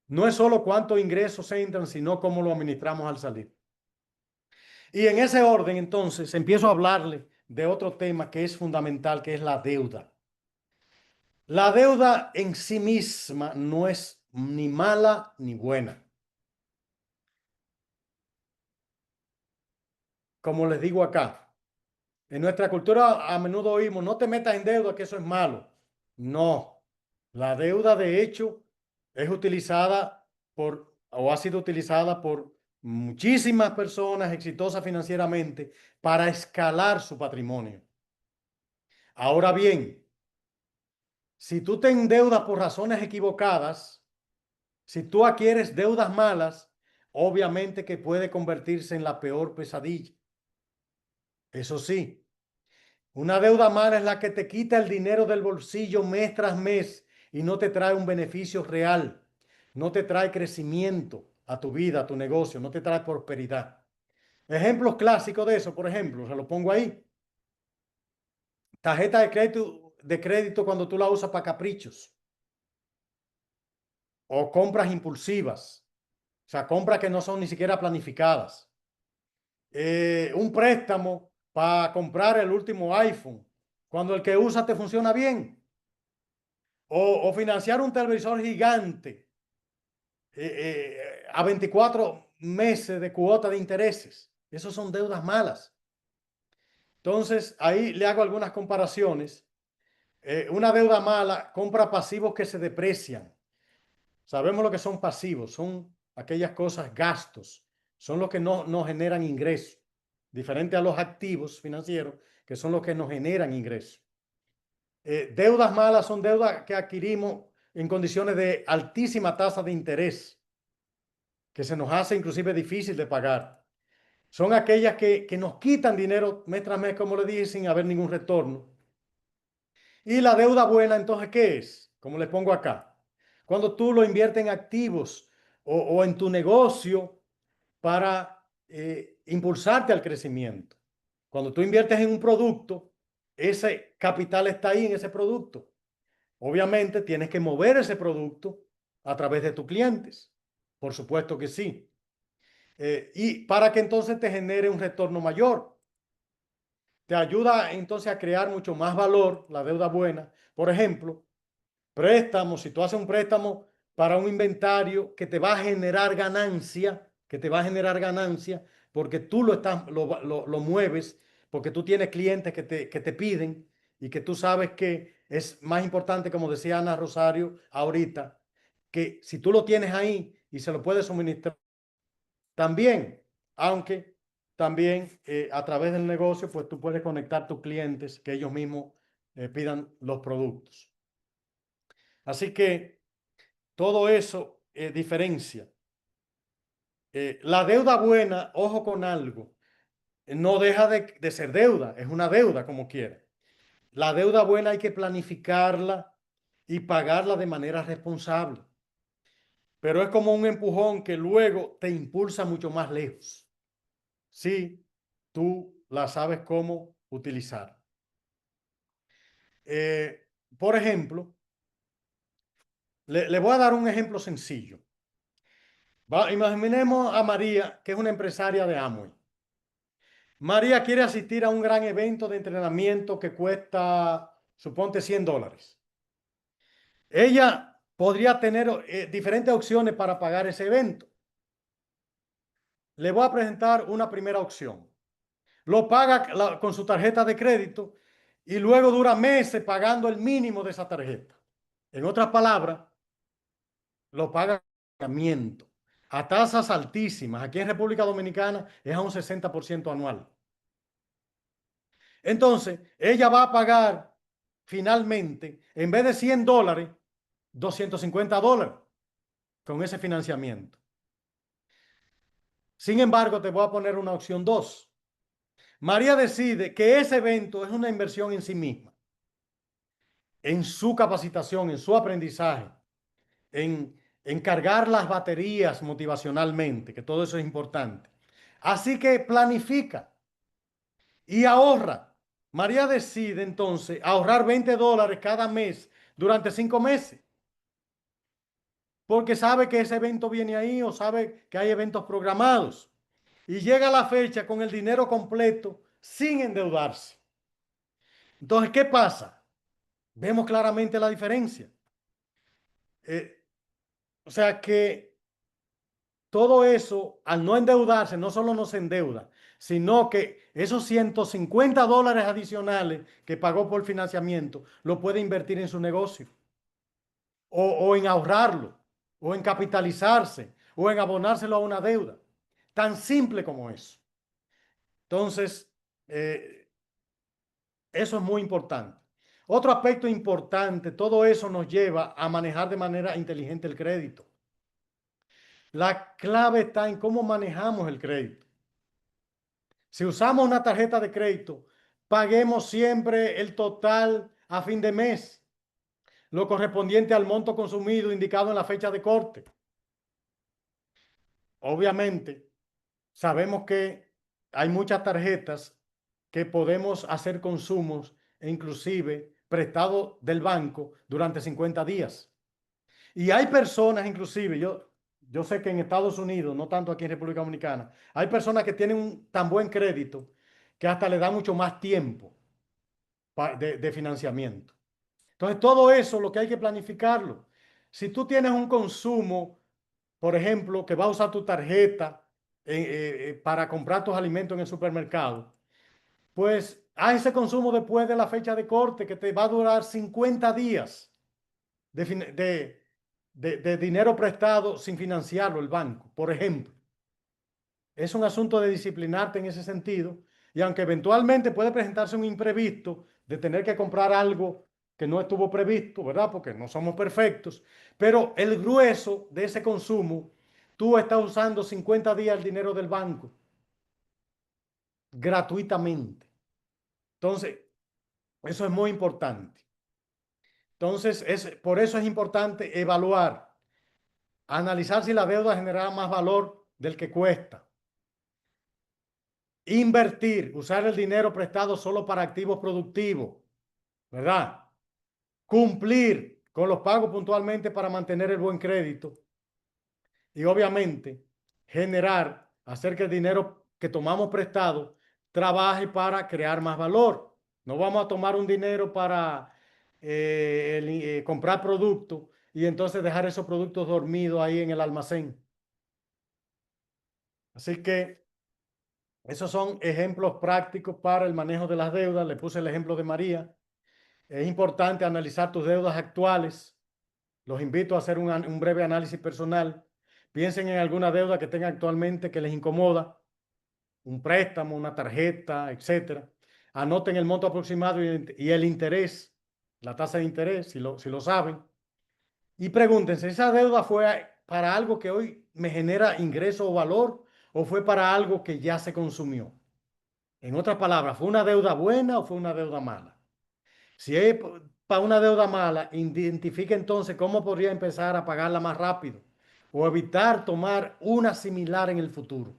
No es solo cuántos ingresos entran, sino cómo lo administramos al salir. Y en ese orden, entonces, empiezo a hablarle de otro tema que es fundamental, que es la deuda. La deuda en sí misma no es ni mala ni buena. Como les digo acá, en nuestra cultura a menudo oímos, no te metas en deuda, que eso es malo. No, la deuda de hecho es utilizada por, o ha sido utilizada por muchísimas personas exitosas financieramente para escalar su patrimonio. Ahora bien, si tú te endeudas por razones equivocadas, si tú adquieres deudas malas, obviamente que puede convertirse en la peor pesadilla. Eso sí, una deuda mala es la que te quita el dinero del bolsillo mes tras mes y no te trae un beneficio real, no te trae crecimiento a tu vida, a tu negocio, no te trae prosperidad. Ejemplos clásicos de eso, por ejemplo, se lo pongo ahí. Tarjeta de crédito cuando tú la usas para caprichos o compras impulsivas, o sea, compras que no son ni siquiera planificadas. Un préstamo para comprar el último iPhone, cuando el que usa te funciona bien. O financiar un televisor gigante a 24 meses de cuota de intereses. Esos son deudas malas. Entonces, ahí le hago algunas comparaciones. Una deuda mala compra pasivos que se deprecian. Sabemos lo que son pasivos, son aquellas cosas, gastos, son los que no generan ingresos, diferente a los activos financieros, que son los que nos generan ingresos. Deudas malas son deudas que adquirimos en condiciones de altísima tasa de interés, que se nos hace inclusive difícil de pagar. Son aquellas que nos quitan dinero mes tras mes, como le dije, sin haber ningún retorno. Y la deuda buena, entonces, ¿qué es? Como le pongo acá. Cuando tú lo inviertes en activos o en tu negocio para impulsarte al crecimiento. Cuando tú inviertes en un producto, ese capital está ahí en ese producto. Obviamente tienes que mover ese producto a través de tus clientes. Por supuesto que sí. Y para que entonces te genere un retorno mayor. Te ayuda entonces a crear mucho más valor, la deuda buena. Por ejemplo, préstamos, si tú haces un préstamo para un inventario que te va a generar ganancia, que te va a generar ganancia, porque tú lo mueves, porque tú tienes clientes que te piden y que tú sabes que es más importante, como decía Ana Rosario ahorita, que si tú lo tienes ahí y se lo puedes suministrar también, aunque también a través del negocio, pues tú puedes conectar tus clientes que ellos mismos pidan los productos. Así que todo eso diferencia. La deuda buena, ojo con algo, no deja de ser deuda, es una deuda como quiera. La deuda buena hay que planificarla y pagarla de manera responsable. Pero es como un empujón que luego te impulsa mucho más lejos, si tú la sabes cómo utilizar. Por ejemplo, le voy a dar un ejemplo sencillo. Imaginemos a María, que es una empresaria de Amway. María quiere asistir a un gran evento de entrenamiento que cuesta, suponte, $100. Ella podría tener diferentes opciones para pagar ese evento. Le voy a presentar una primera opción. Lo paga con su tarjeta de crédito y luego dura meses pagando el mínimo de esa tarjeta. En otras palabras, lo paga a tasas altísimas. Aquí en República Dominicana es a un 60% anual. Entonces, ella va a pagar finalmente, en vez de $100, $250 con ese financiamiento. Sin embargo, te voy a poner una opción 2. María decide que ese evento es una inversión en sí misma, en su capacitación, en su aprendizaje, en cargar las baterías motivacionalmente, que todo eso es importante. Así que planifica y ahorra. María decide entonces ahorrar $20 cada mes durante 5 meses, porque sabe que ese evento viene ahí o sabe que hay eventos programados. Y llega la fecha con el dinero completo sin endeudarse. Entonces, ¿qué pasa? Vemos claramente la diferencia. Eh, o sea que todo eso, al no endeudarse, no solo no se endeuda, sino que esos $150 adicionales que pagó por financiamiento, lo puede invertir en su negocio, o en ahorrarlo, o en capitalizarse, o en abonárselo a una deuda. Tan simple como eso. Entonces, eh, eso es muy importante. Otro aspecto importante, todo eso nos lleva a manejar de manera inteligente el crédito. La clave está en cómo manejamos el crédito. Si usamos una tarjeta de crédito, paguemos siempre el total a fin de mes, lo correspondiente al monto consumido indicado en la fecha de corte. Obviamente, sabemos que hay muchas tarjetas que podemos hacer consumos e inclusive prestado del banco durante 50 días. Y hay personas, inclusive, yo sé que en Estados Unidos, no tanto aquí en República Dominicana, hay personas que tienen un tan buen crédito que hasta le da mucho más tiempo de financiamiento. Entonces, todo eso lo que hay que planificarlo. Si tú tienes un consumo, por ejemplo, que va a usar tu tarjeta para comprar tus alimentos en el supermercado, pues haz ese consumo después de la fecha de corte que te va a durar 50 días de, de dinero prestado sin financiarlo el banco, por ejemplo. Es un asunto de disciplinarte en ese sentido y aunque eventualmente puede presentarse un imprevisto de tener que comprar algo que no estuvo previsto, ¿verdad? Porque no somos perfectos, pero el grueso de ese consumo, tú estás usando 50 días el dinero del banco gratuitamente. Entonces, eso es muy importante. Entonces, por eso es importante evaluar, analizar si la deuda genera más valor del que cuesta. Invertir, usar el dinero prestado solo para activos productivos, ¿verdad? Cumplir con los pagos puntualmente para mantener el buen crédito y obviamente hacer que el dinero que tomamos prestado trabaje para crear más valor. No vamos a tomar un dinero para comprar productos y entonces dejar esos productos dormidos ahí en el almacén. Así que esos son ejemplos prácticos para el manejo de las deudas. Le puse el ejemplo de María. Es importante analizar tus deudas actuales. Los invito a hacer un breve análisis personal. Piensen en alguna deuda que tengan actualmente que les incomoda, un préstamo, una tarjeta, etcétera. Anoten el monto aproximado y el interés, la tasa de interés, si lo saben. Y pregúntense, ¿esa deuda fue para algo que hoy me genera ingreso o valor o fue para algo que ya se consumió? En otras palabras, ¿fue una deuda buena o fue una deuda mala? Si es para una deuda mala, identifique entonces cómo podría empezar a pagarla más rápido o evitar tomar una similar en el futuro.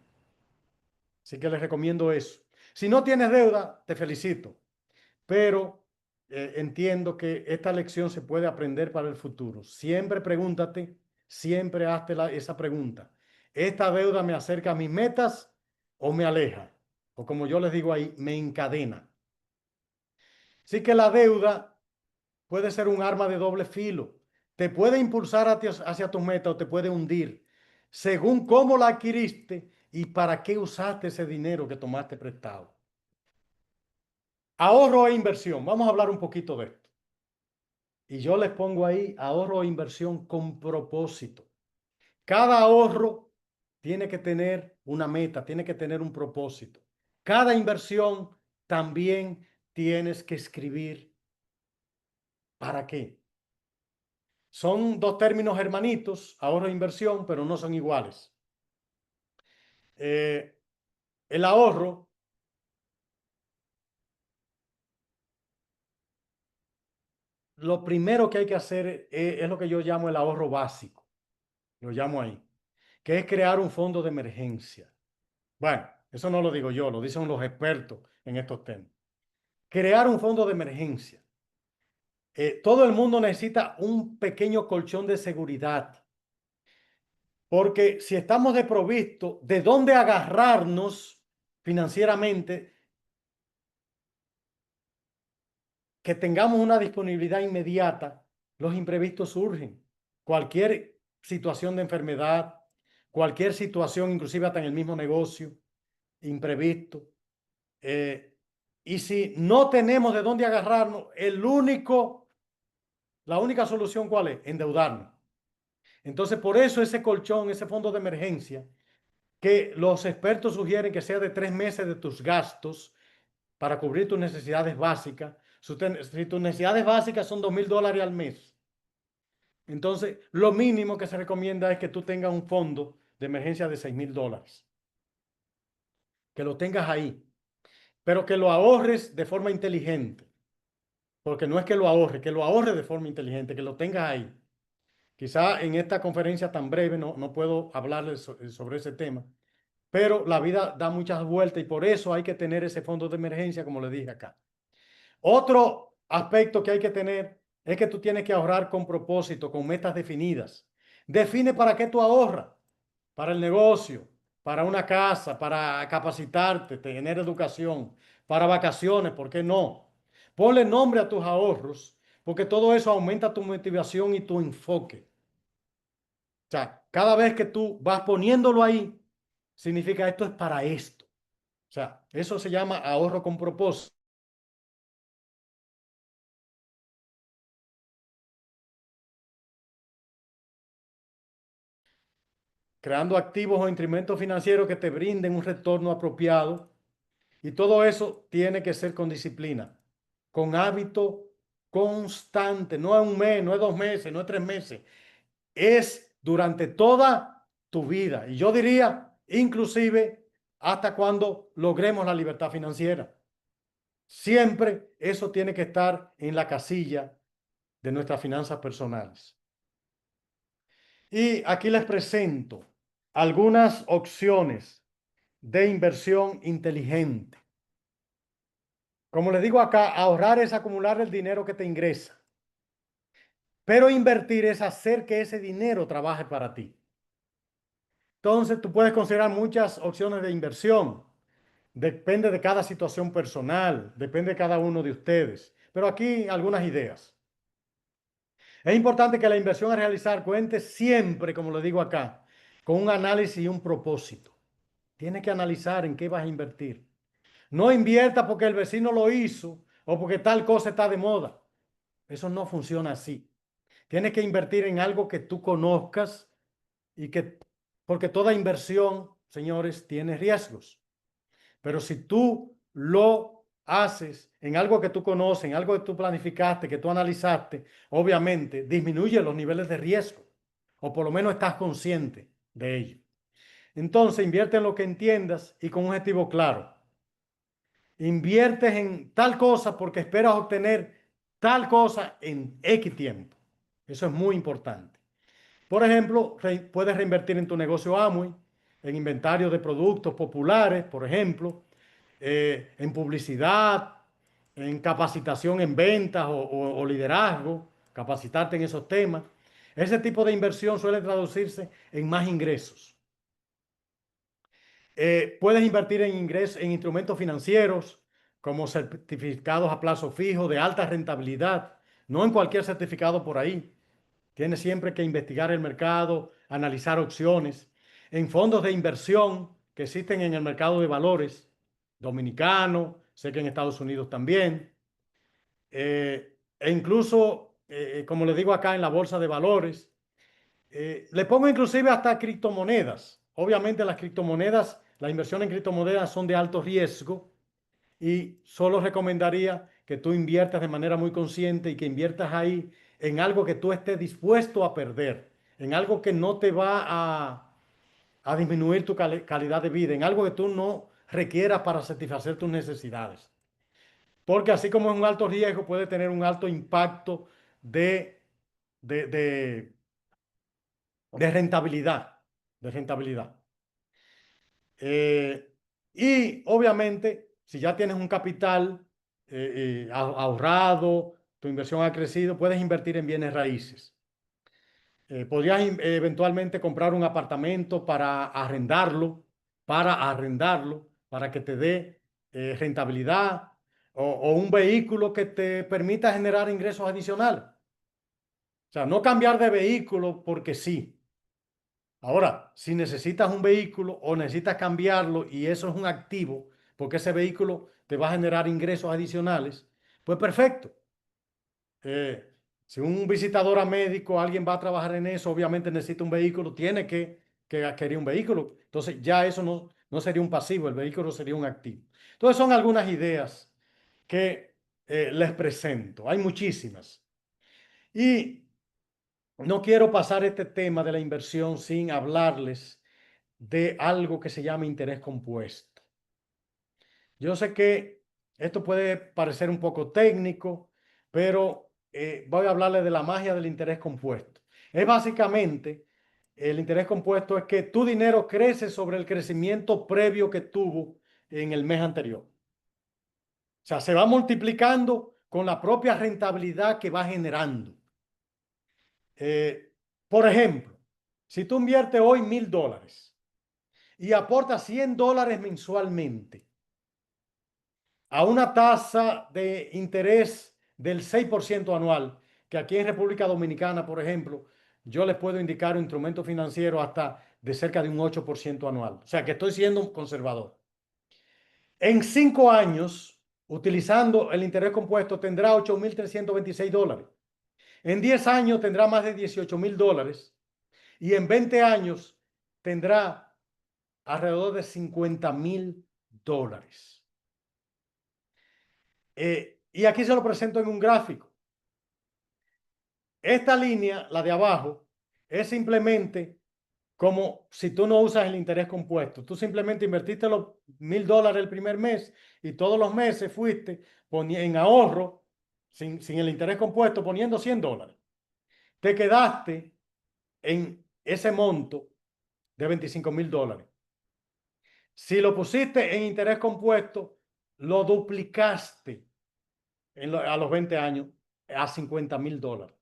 Así que les recomiendo eso. Si no tienes deuda, te felicito, pero entiendo que esta lección se puede aprender para el futuro. Siempre pregúntate, siempre hazte esa pregunta. ¿Esta deuda me acerca a mis metas o me aleja? O como yo les digo ahí, me encadena. Así que la deuda puede ser un arma de doble filo. Te puede impulsar hacia tus metas o te puede hundir, según cómo la adquiriste y para qué usaste ese dinero que tomaste prestado. Ahorro e inversión. Vamos a hablar un poquito de esto. Y yo les pongo ahí ahorro e inversión con propósito. Cada ahorro tiene que tener una meta, tiene que tener un propósito. Cada inversión también tienes que escribir para qué. Son dos términos hermanitos, ahorro e inversión, pero no son iguales. El ahorro lo primero que hay que hacer es lo que yo llamo el ahorro básico, lo llamo ahí, que es crear un fondo de emergencia. Bueno, eso no lo digo yo, lo dicen los expertos en estos temas. Crear un fondo de emergencia. Todo el mundo necesita un pequeño colchón de seguridad, porque si estamos desprovistos de dónde agarrarnos financieramente, que tengamos una disponibilidad inmediata, los imprevistos surgen. Cualquier situación de enfermedad, cualquier situación, inclusive hasta en el mismo negocio, imprevisto. Y si no tenemos de dónde agarrarnos, la única solución, ¿cuál es? Endeudarnos. Entonces, por eso ese colchón, ese fondo de emergencia, que los expertos sugieren que sea de 3 meses de tus gastos para cubrir tus necesidades básicas. Si tus necesidades básicas son $2,000 al mes, entonces lo mínimo que se recomienda es que tú tengas un fondo de emergencia de $6,000. Que lo tengas ahí, pero que lo ahorres de forma inteligente. Porque no es que lo ahorres de forma inteligente, que lo tengas ahí. Quizá en esta conferencia tan breve no puedo hablarles sobre ese tema, pero la vida da muchas vueltas y por eso hay que tener ese fondo de emergencia, como le dije acá. Otro aspecto que hay que tener es que tú tienes que ahorrar con propósito, con metas definidas. Define para qué tú ahorras, para el negocio, para una casa, para capacitarte, tener educación, para vacaciones, ¿por qué no? Ponle nombre a tus ahorros, porque todo eso aumenta tu motivación y tu enfoque. O sea, cada vez que tú vas poniéndolo ahí, significa esto es para esto. O sea, eso se llama ahorro con propósito. Creando activos o instrumentos financieros que te brinden un retorno apropiado. Y todo eso tiene que ser con disciplina, con hábito constante. No es un mes, no es 2 meses, no es 3 meses. Es durante toda tu vida. Y yo diría, inclusive, hasta cuando logremos la libertad financiera. Siempre eso tiene que estar en la casilla de nuestras finanzas personales. Y aquí les presento algunas opciones de inversión inteligente. Como les digo acá, ahorrar es acumular el dinero que te ingresa, pero invertir es hacer que ese dinero trabaje para ti. Entonces, tú puedes considerar muchas opciones de inversión. Depende de cada situación personal, depende de cada uno de ustedes. Pero aquí algunas ideas. Es importante que la inversión a realizar cuente siempre, como le digo acá, con un análisis y un propósito. Tienes que analizar en qué vas a invertir. No invierta porque el vecino lo hizo o porque tal cosa está de moda. Eso no funciona así. Tienes que invertir en algo que tú conozcas y porque toda inversión, señores, tiene riesgos. Pero si tú lo haces en algo que tú conoces, en algo que tú planificaste, que tú analizaste, obviamente disminuye los niveles de riesgo o por lo menos estás consciente de ello. Entonces invierte en lo que entiendas y con un objetivo claro. Inviertes en tal cosa porque esperas obtener tal cosa en X tiempo. Eso es muy importante. Por ejemplo, puedes reinvertir en tu negocio Amway, en inventario de productos populares, por ejemplo, en publicidad, en capacitación en ventas o liderazgo, capacitarte en esos temas. Ese tipo de inversión suele traducirse en más ingresos. Puedes invertir en instrumentos financieros como certificados a plazo fijo de alta rentabilidad, no en cualquier certificado por ahí. Tienes siempre que investigar el mercado, analizar opciones. En fondos de inversión que existen en el mercado de valores dominicano, sé que en Estados Unidos también, e incluso, como les digo acá, en la bolsa de valores. Le pongo inclusive hasta criptomonedas. Obviamente las criptomonedas, la inversión en criptomonedas son de alto riesgo y solo recomendaría que tú inviertas de manera muy consciente y que inviertas ahí en algo que tú estés dispuesto a perder, en algo que no te va a disminuir tu calidad de vida, en algo que tú no requieras para satisfacer tus necesidades. Porque así como es un alto riesgo, puede tener un alto impacto de, de, de, de rentabilidad, de rentabilidad. Eh, y obviamente, si ya tienes un capital ahorrado, tu inversión ha crecido, puedes invertir en bienes raíces. Podrías eventualmente comprar un apartamento para que te dé rentabilidad o un vehículo que te permita generar ingresos adicionales. O sea, no cambiar de vehículo porque sí. Ahora, si necesitas un vehículo o necesitas cambiarlo y eso es un activo, porque ese vehículo te va a generar ingresos adicionales, pues perfecto. Eh, si un visitador a médico, alguien va a trabajar en eso, obviamente necesita un vehículo, tiene que adquirir un vehículo. Entonces ya eso no sería un pasivo, el vehículo sería un activo. Entonces son algunas ideas que les presento. Hay muchísimas. Y no quiero pasar este tema de la inversión sin hablarles de algo que se llama interés compuesto. Yo sé que esto puede parecer un poco técnico, pero voy a hablarle de la magia del interés compuesto. Es básicamente, el interés compuesto es que tu dinero crece sobre el crecimiento previo que tuvo en el mes anterior. O sea, se va multiplicando con la propia rentabilidad que va generando. Eh, por ejemplo, si tú inviertes hoy $1000 y aportas $100 mensualmente, a una tasa de interés del 6% anual, que aquí en República Dominicana, por ejemplo, yo les puedo indicar un instrumento financiero hasta de cerca de un 8% anual. O sea que estoy siendo conservador. En 5 años, utilizando el interés compuesto, tendrá $8326. En 10 años tendrá más de $18,000. Y en 20 años tendrá alrededor de $50,000. Y aquí se lo presento en un gráfico. Esta línea, la de abajo, es simplemente como si tú no usas el interés compuesto. Tú simplemente invertiste los $1000 el primer mes y todos los meses fuiste en ahorro, sin el interés compuesto, poniendo $100. Te quedaste en ese monto de $25,000. Si lo pusiste en interés compuesto, lo duplicaste a los 20 años a $50,000.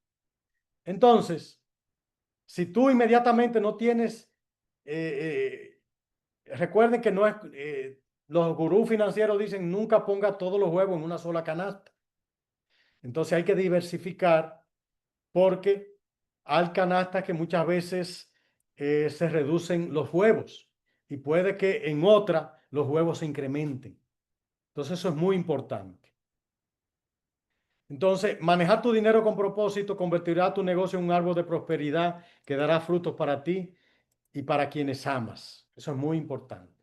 Entonces, si tú inmediatamente no tienes, recuerden que no es, los gurús financieros dicen nunca ponga todos los huevos en una sola canasta. Entonces hay que diversificar porque hay canastas que muchas veces se reducen los huevos y puede que en otra los huevos se incrementen. Entonces eso es muy importante. Entonces, manejar tu dinero con propósito convertirá tu negocio en un árbol de prosperidad que dará frutos para ti y para quienes amas. Eso es muy importante.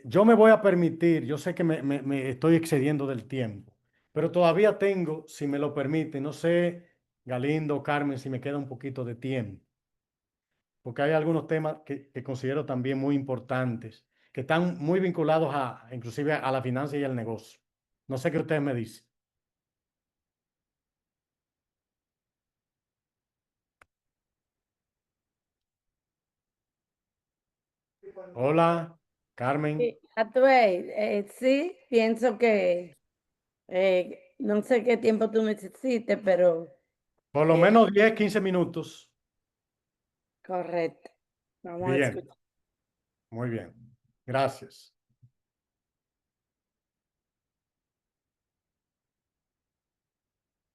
Yo me voy a permitir, yo sé que me estoy excediendo del tiempo, pero todavía tengo, si me lo permite, no sé, Galindo, Carmen, si me queda un poquito de tiempo, porque hay algunos temas que considero también muy importantes, que están muy vinculados inclusive a la finanza y al negocio. No sé qué ustedes me dicen. Hola, Carmen. Sí, Atuey, sí, pienso que no sé qué tiempo tú necesites, pero Por lo eh, menos 10, 15 minutos. correcto. Vamos a Bien, escuchar. muy bien. Gracias.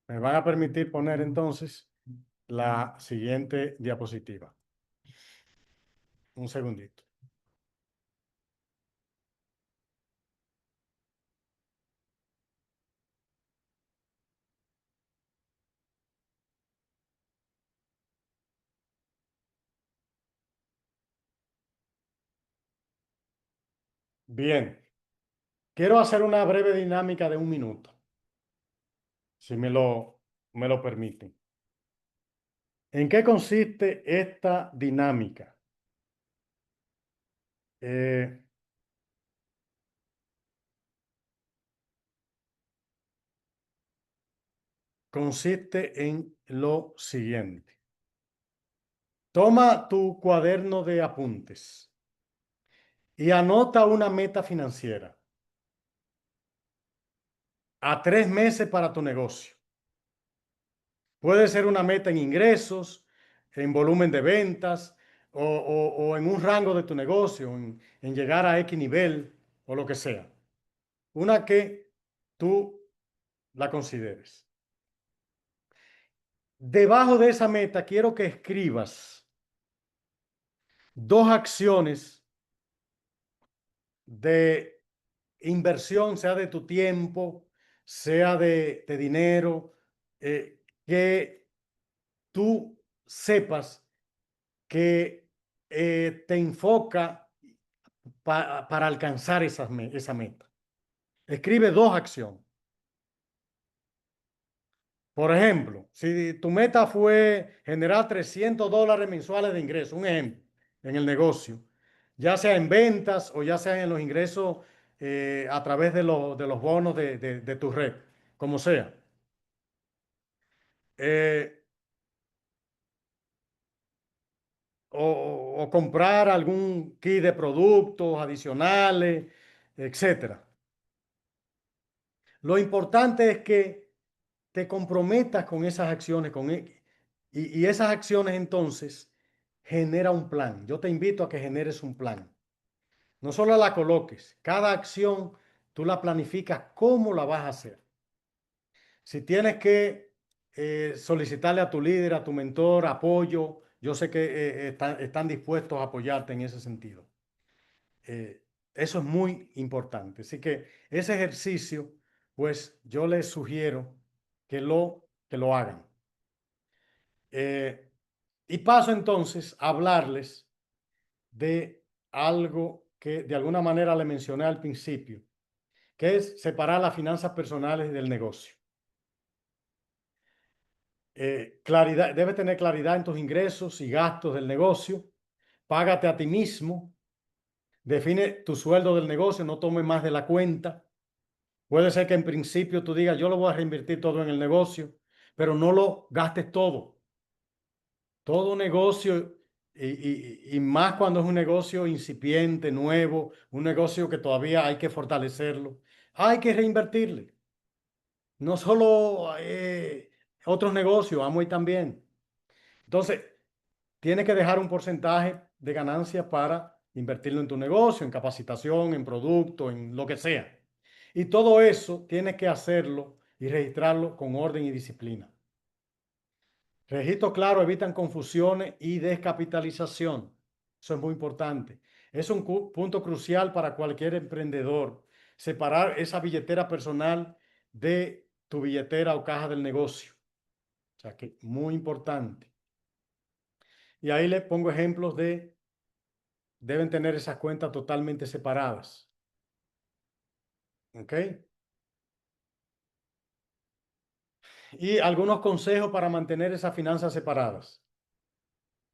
Me van a permitir poner entonces la siguiente diapositiva. Un segundito. Bien. Quiero hacer una breve dinámica de 1 minuto, si me lo permiten. ¿En qué consiste esta dinámica? Eh, Consiste en lo siguiente. Toma tu cuaderno de apuntes y anota una meta financiera a 3 meses para tu negocio. Puede ser una meta en ingresos, en volumen de ventas o en un rango de tu negocio, en llegar a X nivel o lo que sea. Una que tú la consideres. Debajo de esa meta quiero que escribas 2 acciones de inversión, sea de tu tiempo, sea de dinero, que tú sepas que te enfoca para alcanzar esa meta. Escribe 2 acciones. Por ejemplo, si tu meta fue generar $300 mensuales de ingreso, un ejemplo, en el negocio, ya sea en ventas o ya sea en los ingresos a través de los bonos de tu red, como sea. Eh, o comprar algún kit de productos adicionales, etcétera. Lo importante es que te comprometas con esas acciones y esas acciones entonces genera un plan. Yo te invito a que generes un plan. No solo la coloques, cada acción tú la planificas cómo la vas a hacer. Si tienes que solicitarle a tu líder, a tu mentor, apoyo, yo sé que están dispuestos a apoyarte en ese sentido. Eso es muy importante. Así que ese ejercicio, pues yo les sugiero que lo hagan. Y paso entonces a hablarles de algo que de alguna manera le mencioné al principio, que es separar las finanzas personales del negocio. Claridad, debes tener claridad en tus ingresos y gastos del negocio. Págate a ti mismo. Define tu sueldo del negocio, no tomes más de la cuenta. Puede ser que en principio tú digas, yo lo voy a reinvertir todo en el negocio, pero no lo gastes todo. Todo negocio, y más cuando es un negocio incipiente, nuevo, un negocio que todavía hay que fortalecerlo, hay que reinvertirle. No solo otros negocios, Amway también. Entonces, tienes que dejar un porcentaje de ganancia para invertirlo en tu negocio, en capacitación, en producto, en lo que sea. Y todo eso tienes que hacerlo y registrarlo con orden y disciplina. Registros claros evitan confusiones y descapitalización. Eso es muy importante. Es un punto crucial para cualquier emprendedor. Separar esa billetera personal de tu billetera o caja del negocio. O sea que muy importante. Y ahí le pongo ejemplos deben tener esas cuentas totalmente separadas. ¿Ok? Y algunos consejos para mantener esas finanzas separadas.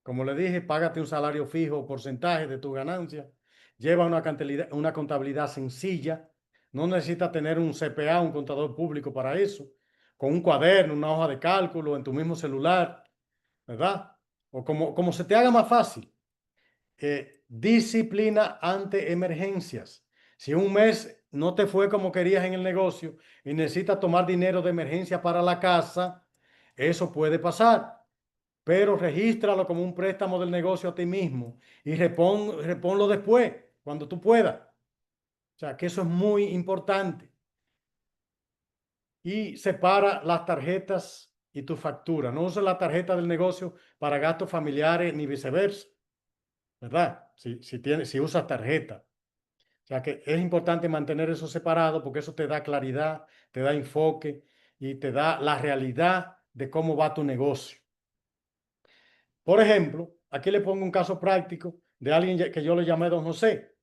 Como le dije, págate un salario fijo o porcentaje de tu ganancia. Lleva una contabilidad sencilla. No necesitas tener un CPA, un contador público para eso. Con un cuaderno, una hoja de cálculo en tu mismo celular, ¿verdad? O como se te haga más fácil. Disciplina ante emergencias. Si un mes no te fue como querías en el negocio y necesitas tomar dinero de emergencia para la casa, eso puede pasar, pero regístralo como un préstamo del negocio a ti mismo y reponlo después, cuando tú puedas. O sea, que eso es muy importante. Y separa las tarjetas y tu factura. No uses la tarjeta del negocio para gastos familiares ni viceversa, ¿verdad? Si usas tarjeta. O sea que es importante mantener eso separado porque eso te da claridad, te da enfoque y te da la realidad de cómo va tu negocio. Por ejemplo, aquí le pongo un caso práctico de alguien que yo le llamé Don José.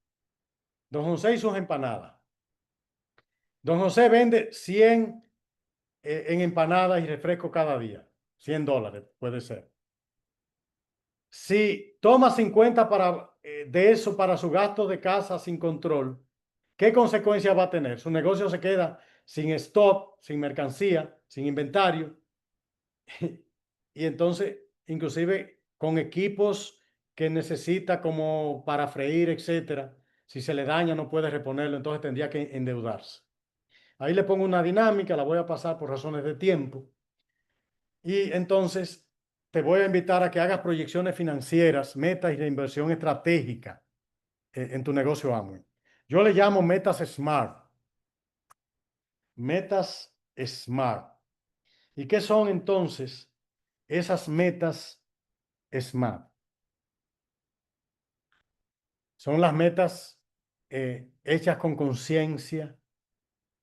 Don José y sus empanadas. Don José vende 100 en empanadas y refresco cada día. $100 puede ser. Si toma 50 de eso para su gasto de casa sin control, ¿qué consecuencias va a tener? Su negocio se queda sin stock, sin mercancía, sin inventario. Y entonces, inclusive con equipos que necesita como para freír, etcétera, si se le daña no puede reponerlo, entonces tendría que endeudarse. Ahí le pongo una dinámica, la voy a pasar por razones de tiempo. Y entonces te voy a invitar a que hagas proyecciones financieras, metas y de inversión estratégica en tu negocio Amway. Yo le llamo metas SMART. Metas SMART. ¿Y qué son entonces esas metas SMART? Son las metas hechas con conciencia,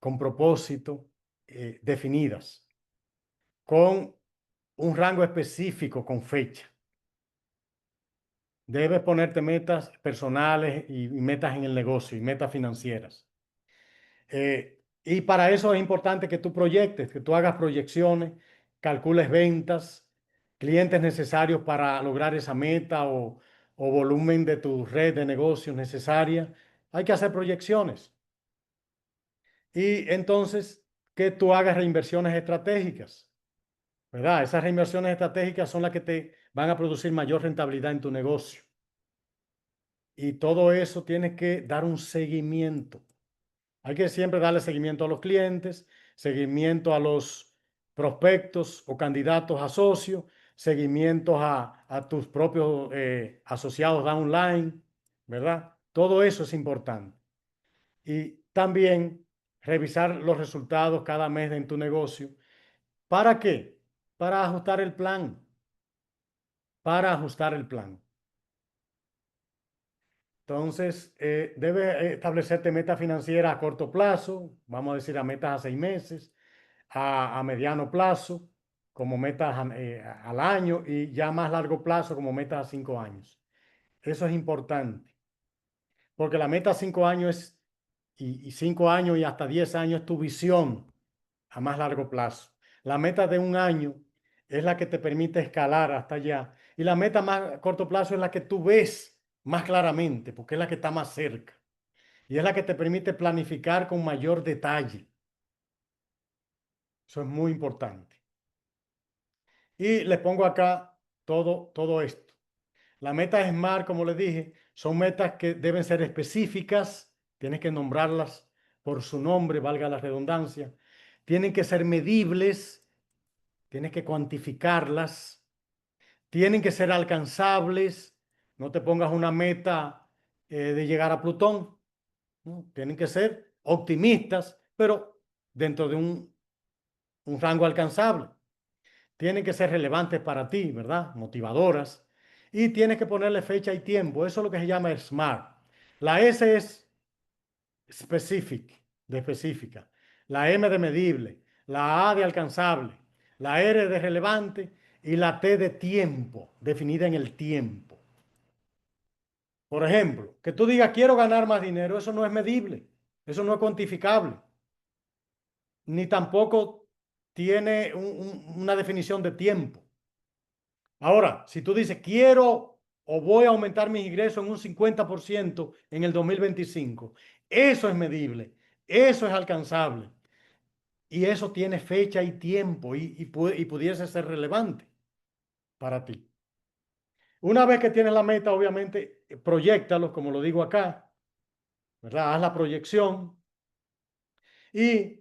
con propósito, definidas, con un rango específico, con fecha. Debes ponerte metas personales y metas en el negocio y metas financieras. Y para eso es importante que tú proyectes, que tú hagas proyecciones, calcules ventas, clientes necesarios para lograr esa meta o volumen de tu red de negocios necesaria. Hay que hacer proyecciones. Y entonces que tú hagas reinversiones estratégicas, ¿verdad? Esas reinversiones estratégicas son las que te van a producir mayor rentabilidad en tu negocio. Y todo eso tienes que dar un seguimiento. Hay que siempre darle seguimiento a los clientes, seguimiento a los prospectos o candidatos a socios, seguimiento a tus propios asociados downline, ¿verdad? Todo eso es importante. Y también revisar los resultados cada mes en tu negocio. ¿Para qué? Para ajustar el plan. Para ajustar el plan. Entonces, debes establecerte metas financieras a corto plazo, vamos a decir a metas a 6 meses, a mediano plazo, como metas al año y ya más largo plazo como metas a 5 años. Eso es importante, porque la meta a 5 años y 5 años y hasta 10 años es tu visión a más largo plazo. La meta de un año es la que te permite escalar hasta allá. Y la meta más a corto plazo es la que tú ves más claramente, porque es la que está más cerca. Y es la que te permite planificar con mayor detalle. Eso es muy importante. Y les pongo acá todo esto. Las metas SMART, como les dije, son metas que deben ser específicas. Tienes que nombrarlas por su nombre, valga la redundancia. Tienen que ser medibles. Tienes que cuantificarlas. Tienen que ser alcanzables. No te pongas una meta de llegar a Plutón, ¿no? Tienen que ser optimistas, pero dentro de un rango alcanzable. Tienen que ser relevantes para ti, ¿verdad? Motivadoras. Y tienes que ponerle fecha y tiempo. Eso es lo que se llama SMART. La S es specific, de específica. La M de medible. La A de alcanzable. La R de relevante. Y la T de tiempo, definida en el tiempo. Por ejemplo, que tú digas, quiero ganar más dinero, eso no es medible. Eso no es cuantificable. Ni tampoco tiene una definición de tiempo. Ahora, si tú dices, quiero o voy a aumentar mis ingresos en un 50% en el 2025, eso es medible, eso es alcanzable y eso tiene fecha y tiempo y pudiese ser relevante para ti. Una vez que tienes la meta, obviamente, proyéctalos, como lo digo acá, ¿verdad? Haz la proyección y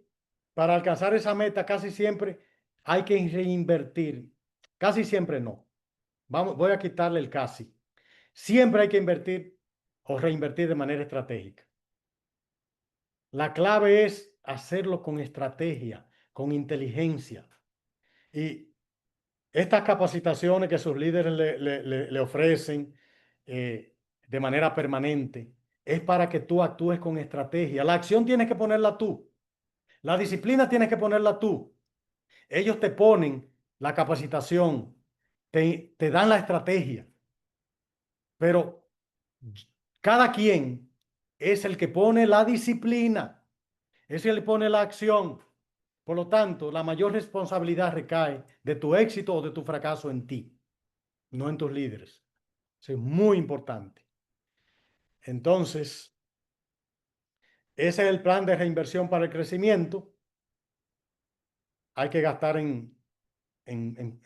para alcanzar esa meta casi siempre hay que reinvertir. Casi siempre no. Voy a quitarle el casi. Siempre hay que invertir o reinvertir de manera estratégica. La clave es hacerlo con estrategia, con inteligencia. Y estas capacitaciones que sus líderes le ofrecen de manera permanente es para que tú actúes con estrategia. La acción tienes que ponerla tú. La disciplina tienes que ponerla tú. Ellos te ponen la capacitación, te dan la estrategia, pero cada quien es el que pone la disciplina. es el que pone la acción. Por lo tanto, la mayor responsabilidad recae de tu éxito o de tu fracaso en ti, no en tus líderes. Eso es muy importante. Entonces, ese es el plan de reinversión para el crecimiento. Hay que gastar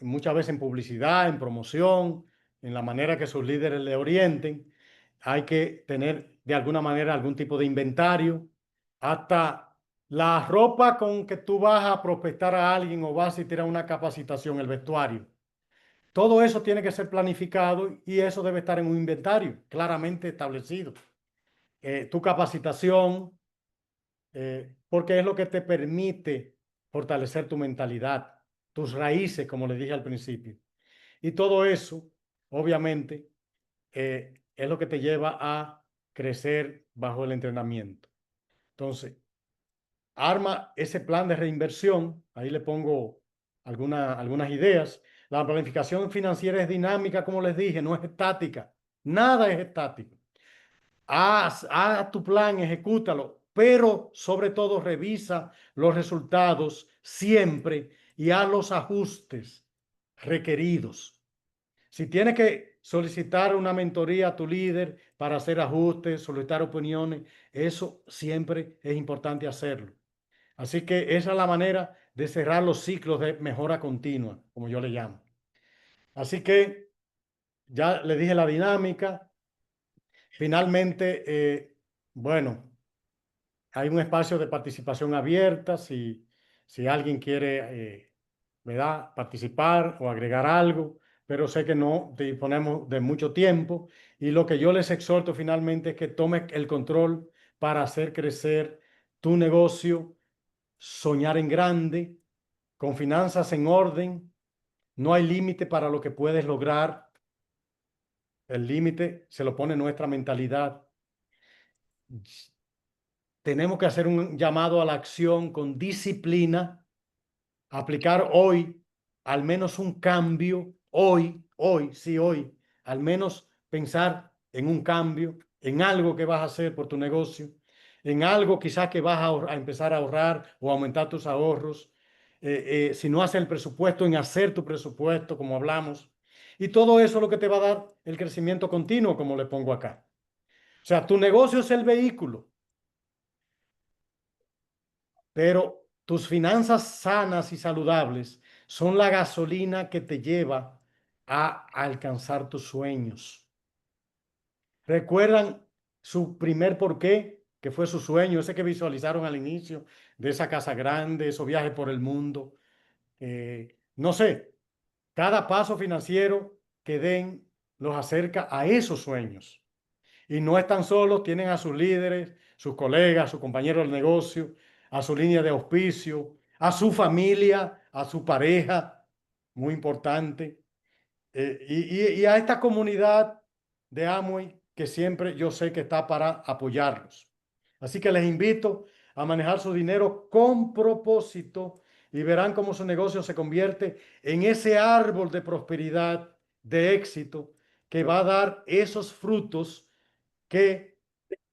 muchas veces en publicidad, en promoción, en la manera que sus líderes le orienten. Hay que tener de alguna manera algún tipo de inventario. Hasta la ropa con que tú vas a prospectar a alguien o vas a asistir a una capacitación, el vestuario. Todo eso tiene que ser planificado y eso debe estar en un inventario claramente establecido. Tu capacitación, porque es lo que te permite fortalecer tu mentalidad, tus raíces, como les dije al principio. Y todo eso, obviamente, es lo que te lleva a crecer bajo el entrenamiento. Entonces, arma ese plan de reinversión. Ahí le pongo algunas ideas. La planificación financiera es dinámica, como les dije, no es estática. Nada es estático. Haz tu plan, ejecútalo, pero sobre todo revisa los resultados siempre y haz los ajustes requeridos. Si tienes que solicitar una mentoría a tu líder para hacer ajustes, solicitar opiniones, eso siempre es importante hacerlo. Así que esa es la manera de cerrar los ciclos de mejora continua, como yo le llamo. Así que ya le dije la dinámica. Finalmente, bueno, hay un espacio de participación abierta si alguien quiere, ¿verdad?, participar o agregar algo, pero sé que no disponemos de mucho tiempo y lo que yo les exhorto finalmente es que tomes el control para hacer crecer tu negocio, soñar en grande, con finanzas en orden. No hay límite para lo que puedes lograr. El límite se lo pone nuestra mentalidad. Tenemos que hacer un llamado a la acción con disciplina, aplicar hoy al menos un cambio, sí, hoy, al menos pensar en un cambio, en algo que vas a hacer por tu negocio, en algo quizás que vas a empezar a ahorrar o aumentar tus ahorros. Si no haces el presupuesto, en hacer tu presupuesto, como hablamos. Y todo eso es lo que te va a dar el crecimiento continuo, como le pongo acá. O sea, tu negocio es el vehículo, pero tus finanzas sanas y saludables son la gasolina que te lleva a alcanzar tus sueños. ¿Recuerdan su primer porqué, que fue su sueño, ese que visualizaron al inicio, de esa casa grande, esos viajes por el mundo? No sé, cada paso financiero que den los acerca a esos sueños. Y no están solos, tienen a sus líderes, sus colegas, sus compañeros de negocio, a su línea de auspicio, a su familia, a su pareja, muy importante, y a esta comunidad de Amway que siempre yo sé que está para apoyarlos. Así que les invito a manejar su dinero con propósito y verán cómo su negocio se convierte en ese árbol de prosperidad, de éxito, que va a dar esos frutos que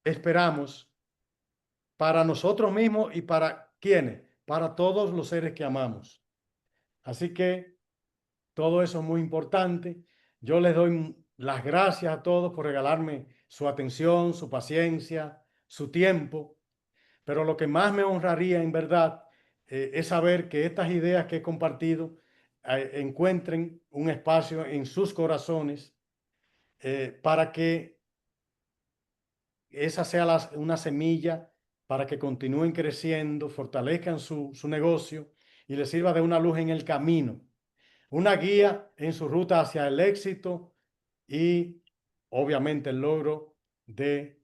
esperamos para nosotros mismos y para quienes, para todos los seres que amamos. Así que todo eso es muy importante. Yo les doy las gracias a todos por regalarme su atención, su paciencia, su tiempo, pero lo que más me honraría en verdad es saber que estas ideas que he compartido encuentren un espacio en sus corazones para que esa sea una semilla para que continúen creciendo, fortalezcan su negocio y les sirva de una luz en el camino, una guía en su ruta hacia el éxito y obviamente el logro de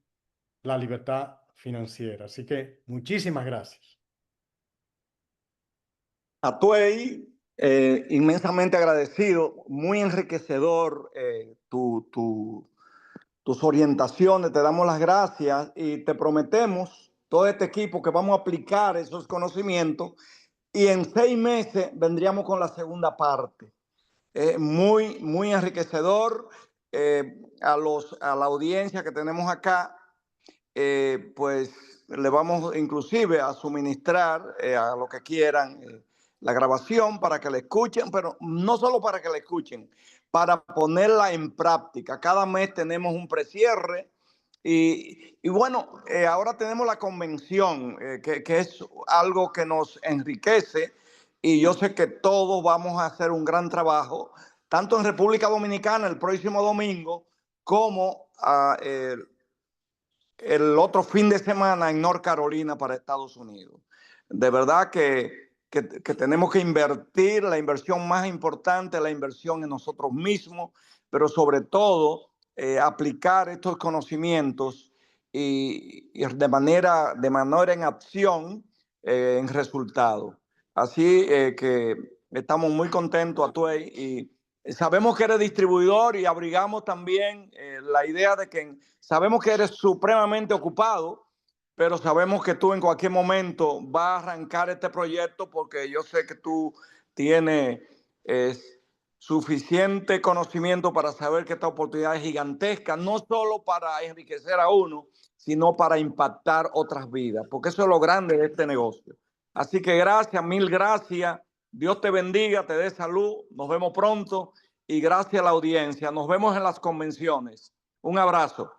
la libertad financiera. Así que muchísimas gracias. Atuey, inmensamente agradecido, muy enriquecedor tus orientaciones, te damos las gracias y te prometemos, todo este equipo, que vamos a aplicar esos conocimientos y en 6 meses vendríamos con la segunda parte. Muy enriquecedor. A la audiencia que tenemos acá, pues le vamos inclusive a suministrar a lo que quieran la grabación para que la escuchen, pero no solo para que la escuchen, para ponerla en práctica. Cada mes tenemos un precierre y bueno, ahora tenemos la convención, que es algo que nos enriquece y yo sé que todos vamos a hacer un gran trabajo, tanto en República Dominicana el próximo domingo como el otro fin de semana en North Carolina para Estados Unidos. De verdad que tenemos que invertir, la inversión más importante, la inversión en nosotros mismos, pero sobre todo aplicar estos conocimientos y de manera en acción, en resultados. Así que estamos muy contentos, Atuey, y sabemos que eres distribuidor y abrigamos también la idea de que sabemos que eres supremamente ocupado, pero sabemos que tú en cualquier momento vas a arrancar este proyecto porque yo sé que tú tienes suficiente conocimiento para saber que esta oportunidad es gigantesca, no solo para enriquecer a uno, sino para impactar otras vidas, porque eso es lo grande de este negocio. Así que gracias, mil gracias. Dios te bendiga, te dé salud. Nos vemos pronto y gracias a la audiencia. Nos vemos en las convenciones. Un abrazo.